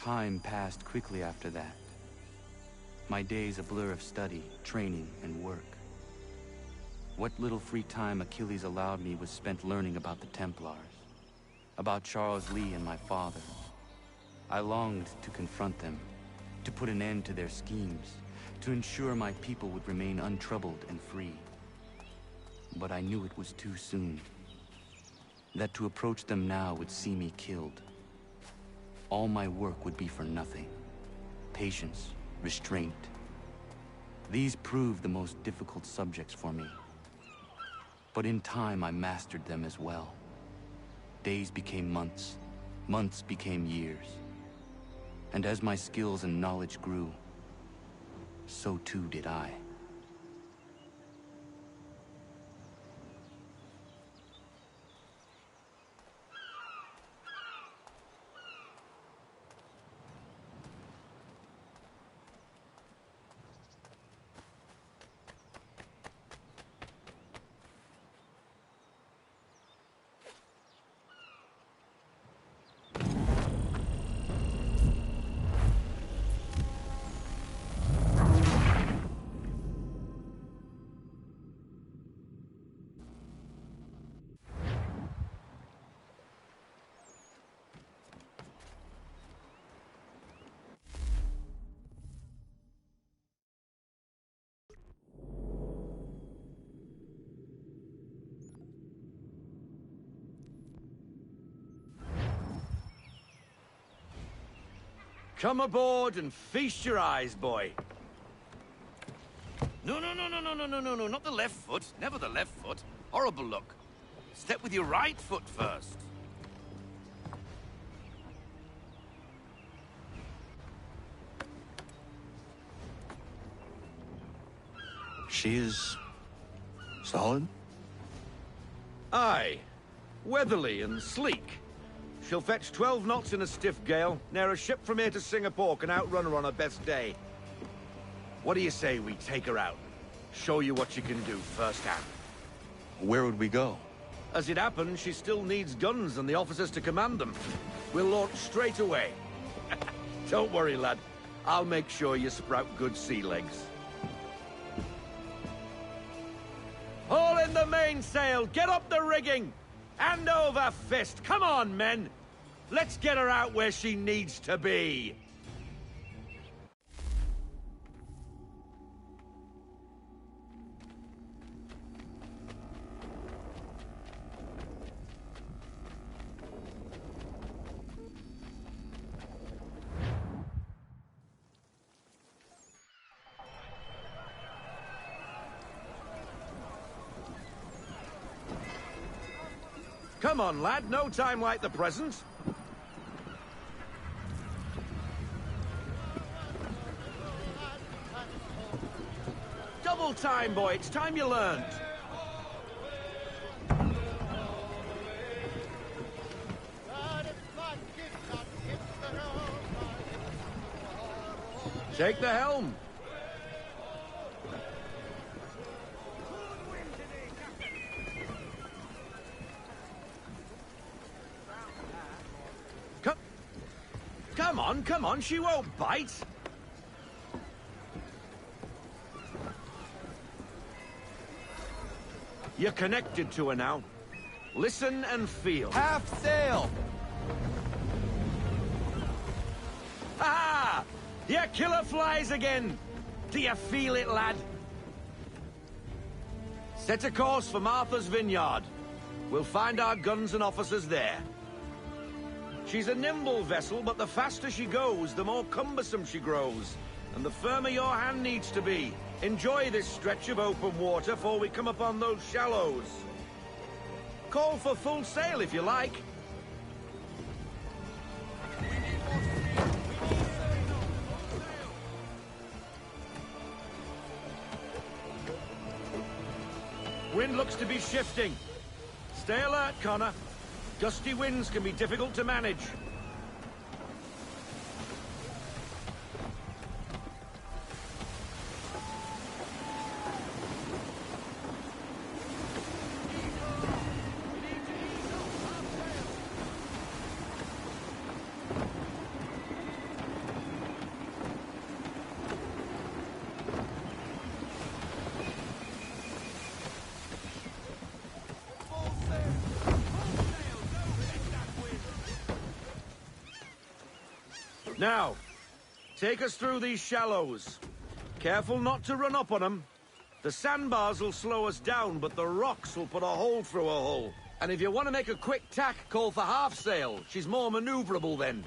Time passed quickly after that. My days a blur of study, training, and work. What little free time Achilles allowed me was spent learning about the Templars, about Charles Lee and my father. I longed to confront them, to put an end to their schemes, to ensure my people would remain untroubled and free. But I knew it was too soon, that to approach them now would see me killed. All my work would be for nothing. Patience, restraint. These proved the most difficult subjects for me. But in time, I mastered them as well. Days became months, months became years. And as my skills and knowledge grew, so too did I. Come aboard and feast your eyes, boy. No, not the left foot. Never the left foot. Horrible look. Step with your right foot first. She is... solid? Aye. Weatherly and sleek. She'll fetch 12 knots in a stiff gale. Ne'er a ship from here to Singapore can outrun her on her best day. What do you say we take her out? Show you what she can do firsthand. Where would we go? As it happens, she still needs guns and the officers to command them. We'll launch straight away. Don't worry, lad. I'll make sure you sprout good sea legs. Haul in the mainsail! Get up the rigging! Hand over fist! Come on, men! Let's get her out where she needs to be! Come on, lad. No time like the present. Double time, boy. It's time you learned. Take the helm. Come on, she won't bite. You're connected to her now. Listen and feel. Half sail! Ha! Your killer flies again! Do you feel it, lad? Set a course for Martha's Vineyard. We'll find our guns and officers there. She's a nimble vessel, but the faster she goes, the more cumbersome she grows. And the firmer your hand needs to be. Enjoy this stretch of open water before we come upon those shallows. Call for full sail if you like. Wind looks to be shifting. Stay alert, Connor. Gusty winds can be difficult to manage. Now, take us through these shallows. Careful not to run up on them. The sandbars will slow us down, but the rocks will put a hole through a hull. And if you want to make a quick tack, call for half sail. She's more maneuverable then.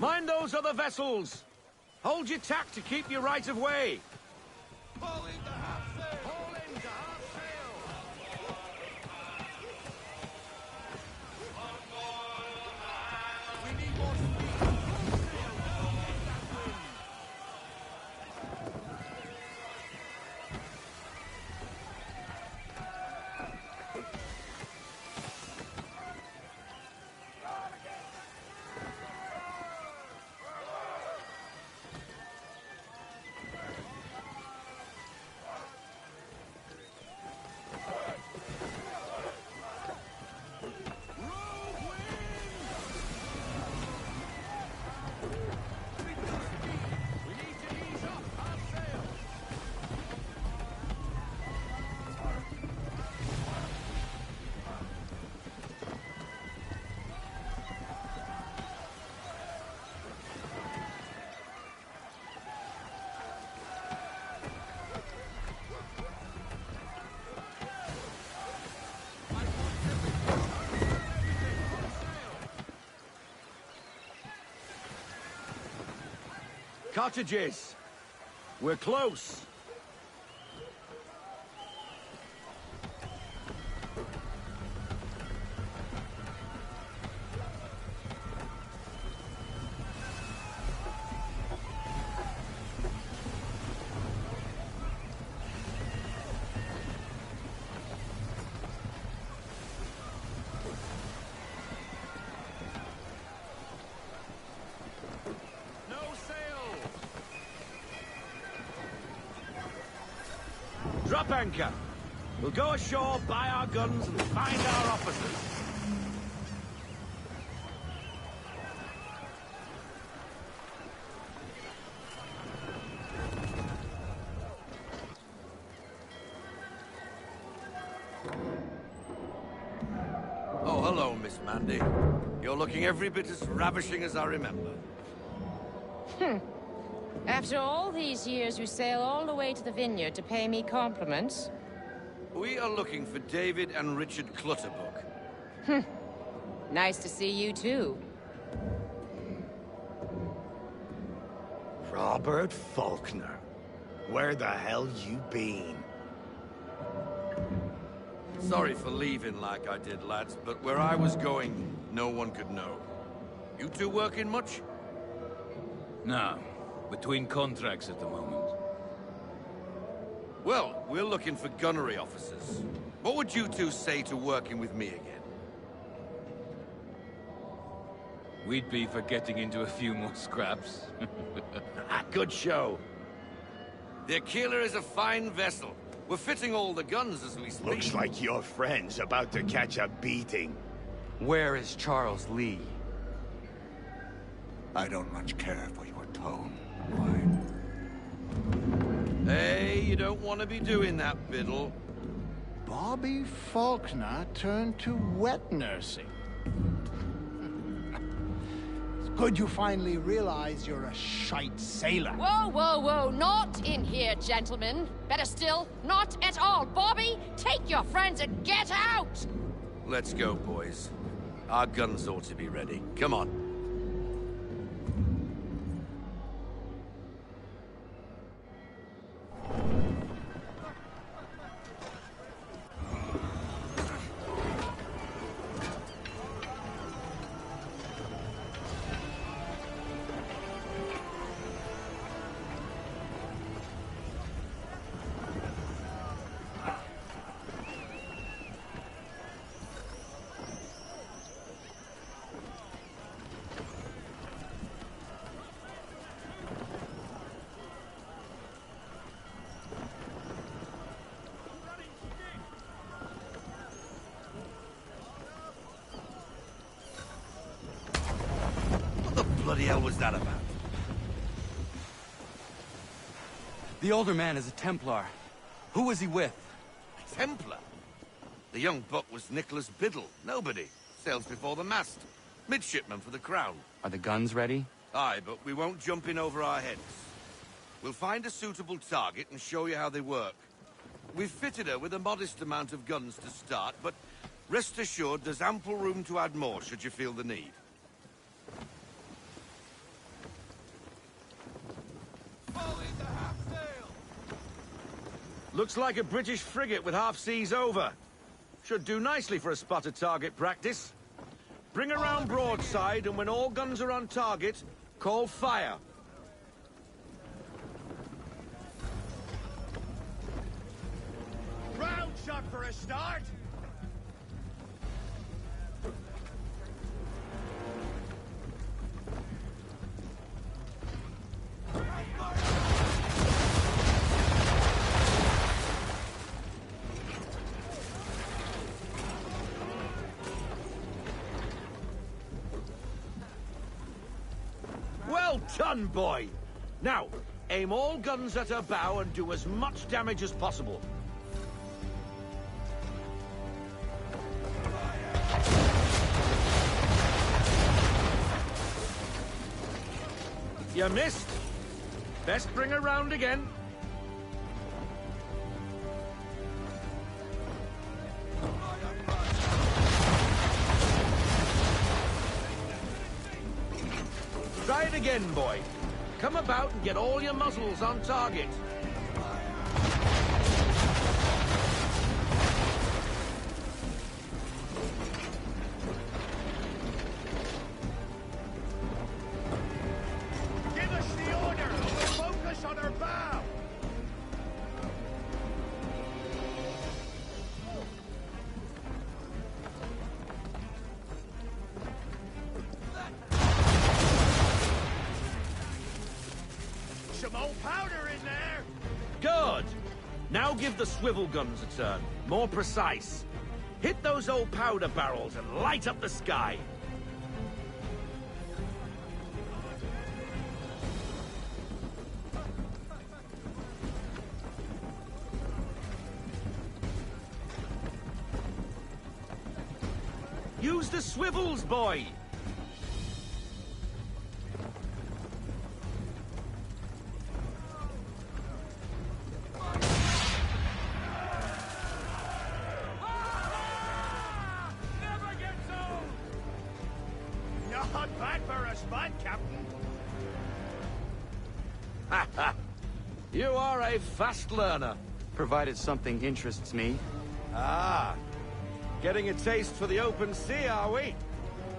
Mind those other vessels! Hold your tack to keep your right of way! Pull into half sail! Pull into half sail! We need more speed! Cottages! We're close! Drop anchor. We'll go ashore, buy our guns, and find our officers. Oh, hello, Miss Mandy. You're looking every bit as ravishing as I remember. After all these years, you sail all the way to the vineyard to pay me compliments? We are looking for David and Richard Clutterbuck. Nice to see you, too. Robert Faulkner. Where the hell you been? Sorry for leaving like I did, lads, but where I was going, no one could know. You two working much? No. Between contracts at the moment. Well, we're looking for gunnery officers. What would you two say to working with me again? We'd be for getting into a few more scraps. Good show. The Aquila is a fine vessel. We're fitting all the guns as we speak. Looks like your friend's about to catch a beating. Where is Charles Lee? I don't much care for your tone. Hey, you don't want to be doing that, Biddle. Bobby Faulkner turned to wet nursing. It's good you finally realize you're a shite sailor. Whoa, whoa, whoa, not in here, gentlemen. Better still, not at all. Bobby, take your friends and get out! Let's go, boys. Our guns ought to be ready. Come on. bloody hell was that about? The older man is a Templar. Who was he with? A Templar? The young buck was Nicholas Biddle. Nobody. Sails before the mast. Midshipman for the Crown. Are the guns ready? Aye, but we won't jump in over our heads. We'll find a suitable target and show you how they work. We've fitted her with a modest amount of guns to start, but rest assured there's ample room to add more should you feel the need. Looks like a British frigate with half seas over. Should do nicely for a spotted target practice. Bring around broadside, and when all guns are on target, call fire. Round shot for a start. Well done, boy! Now, aim all guns at her bow and do as much damage as possible. You missed. Best bring her round again. Try it again, boy. Come about and get all your muzzles on target. Give us the order, and we'll focus on her bow. Some old powder in there. Good. Now give the swivel guns a turn. More precise. Hit those old powder barrels and light up the sky. Use the swivels, boy! Not bad for a spud, Captain. Ha ha! You are a fast learner. Provided something interests me. Ah! Getting a taste for the open sea, are we?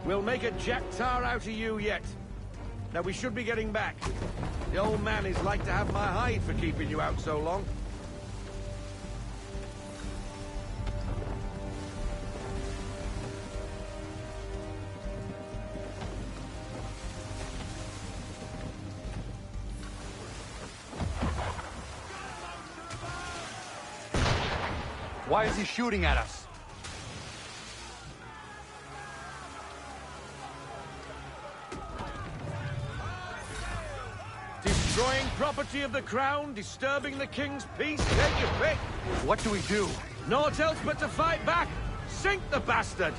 We'll make a jack tar out of you yet. Now we should be getting back. The old man is like to have my hide for keeping you out so long. Why is he shooting at us? Destroying property of the crown, disturbing the king's peace, take your pick. What do we do? Naught else but to fight back. Sink the bastard.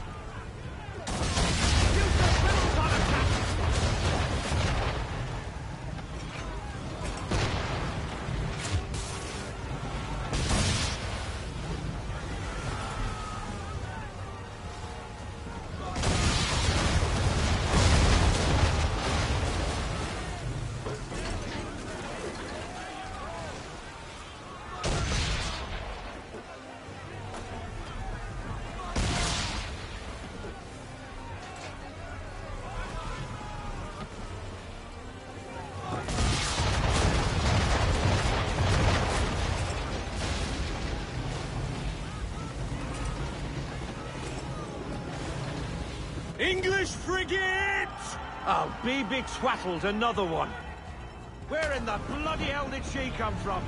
English frigate! Oh, be twaddled, another one. Where in the bloody hell did she come from?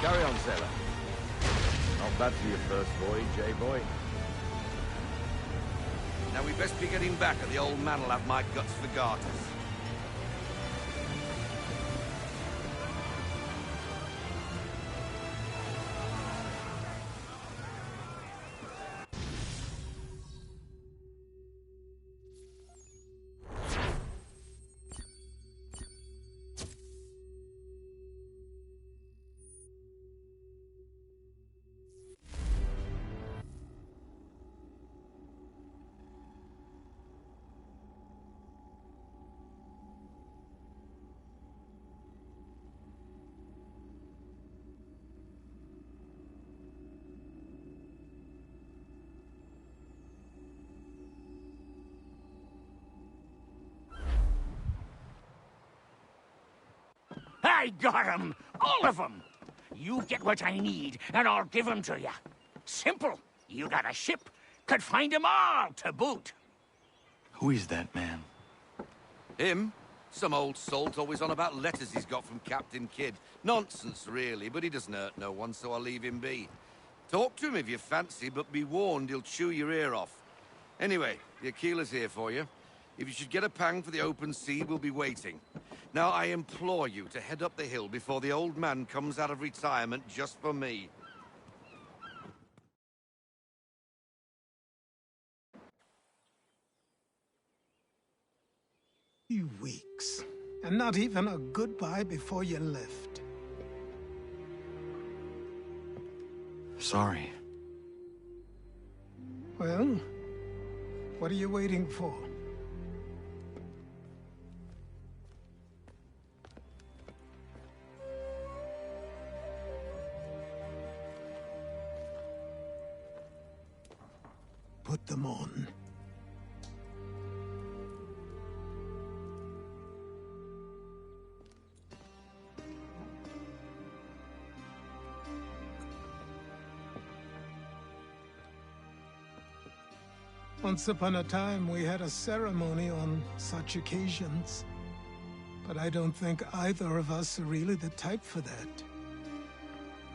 Carry on, sailor. Not bad for your first voyage, eh, boy? Now we best be getting back, or the old man will have my guts for garters. I got 'em! All of 'em! You get what I need, and I'll give 'em to you. Simple. You got a ship. Could find 'em all to boot. Who is that man? Him? Some old salt always on about letters he's got from Captain Kidd. Nonsense, really, but he doesn't hurt no one, so I'll leave him be. Talk to him if you fancy, but be warned he'll chew your ear off. Anyway, the Aquila's here for you. If you should get a pang for the open sea, we'll be waiting. Now, I implore you to head up the hill before the old man comes out of retirement just for me. You weeks. And not even a goodbye before you left. Sorry. Well, what are you waiting for? Put them on. Once upon a time, we had a ceremony on such occasions. But I don't think either of us are really the type for that.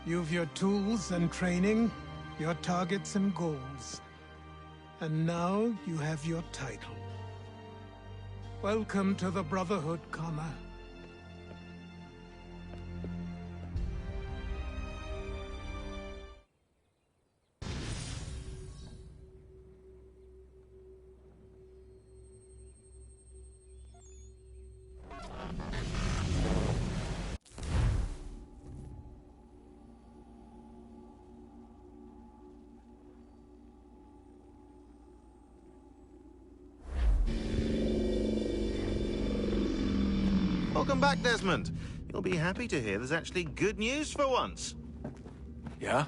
You've your tools and training, your targets and goals. And now you have your title. Welcome to the Brotherhood, Connor. Welcome back, Desmond. You'll be happy to hear there's actually good news for once. Yeah?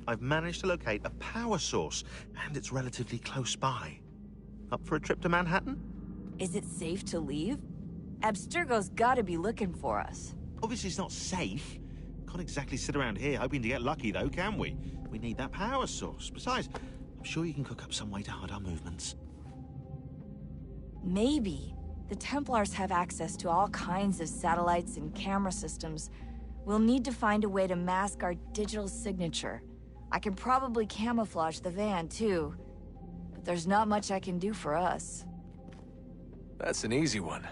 I've managed to locate a power source, and it's relatively close by. Up for a trip to Manhattan? Is it safe to leave? Abstergo's gotta be looking for us. Obviously it's not safe. Can't exactly sit around here hoping to get lucky, though, can we? We need that power source. Besides, I'm sure you can cook up some way to hide our movements. Maybe. The Templars have access to all kinds of satellites and camera systems. We'll need to find a way to mask our digital signature. I can probably camouflage the van, too. But there's not much I can do for us. That's an easy one.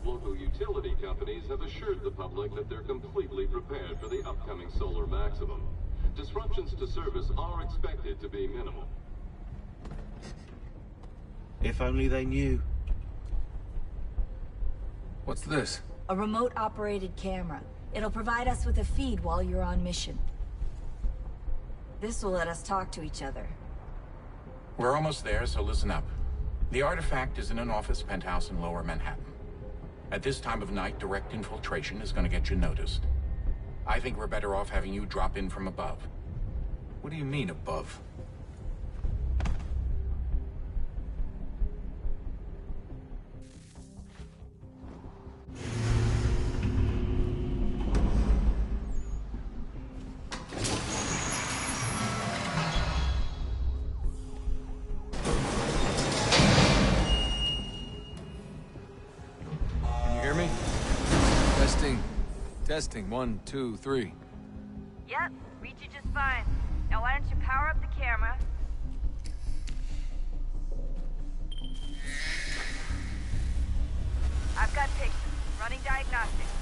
Local utility companies have assured the public that they're completely prepared for the upcoming solar maximum. Disruptions to service are expected to be minimal. If only they knew. What's this? A remote-operated camera. It'll provide us with a feed while you're on mission. This will let us talk to each other. We're almost there, so listen up. The artifact is in an office penthouse in Lower Manhattan. At this time of night, direct infiltration is going to get you noticed. I think we're better off having you drop in from above. What do you mean, above? Testing, 1, 2, 3. Yep, read you just fine. Now why don't you power up the camera? I've got pictures. Running diagnostics.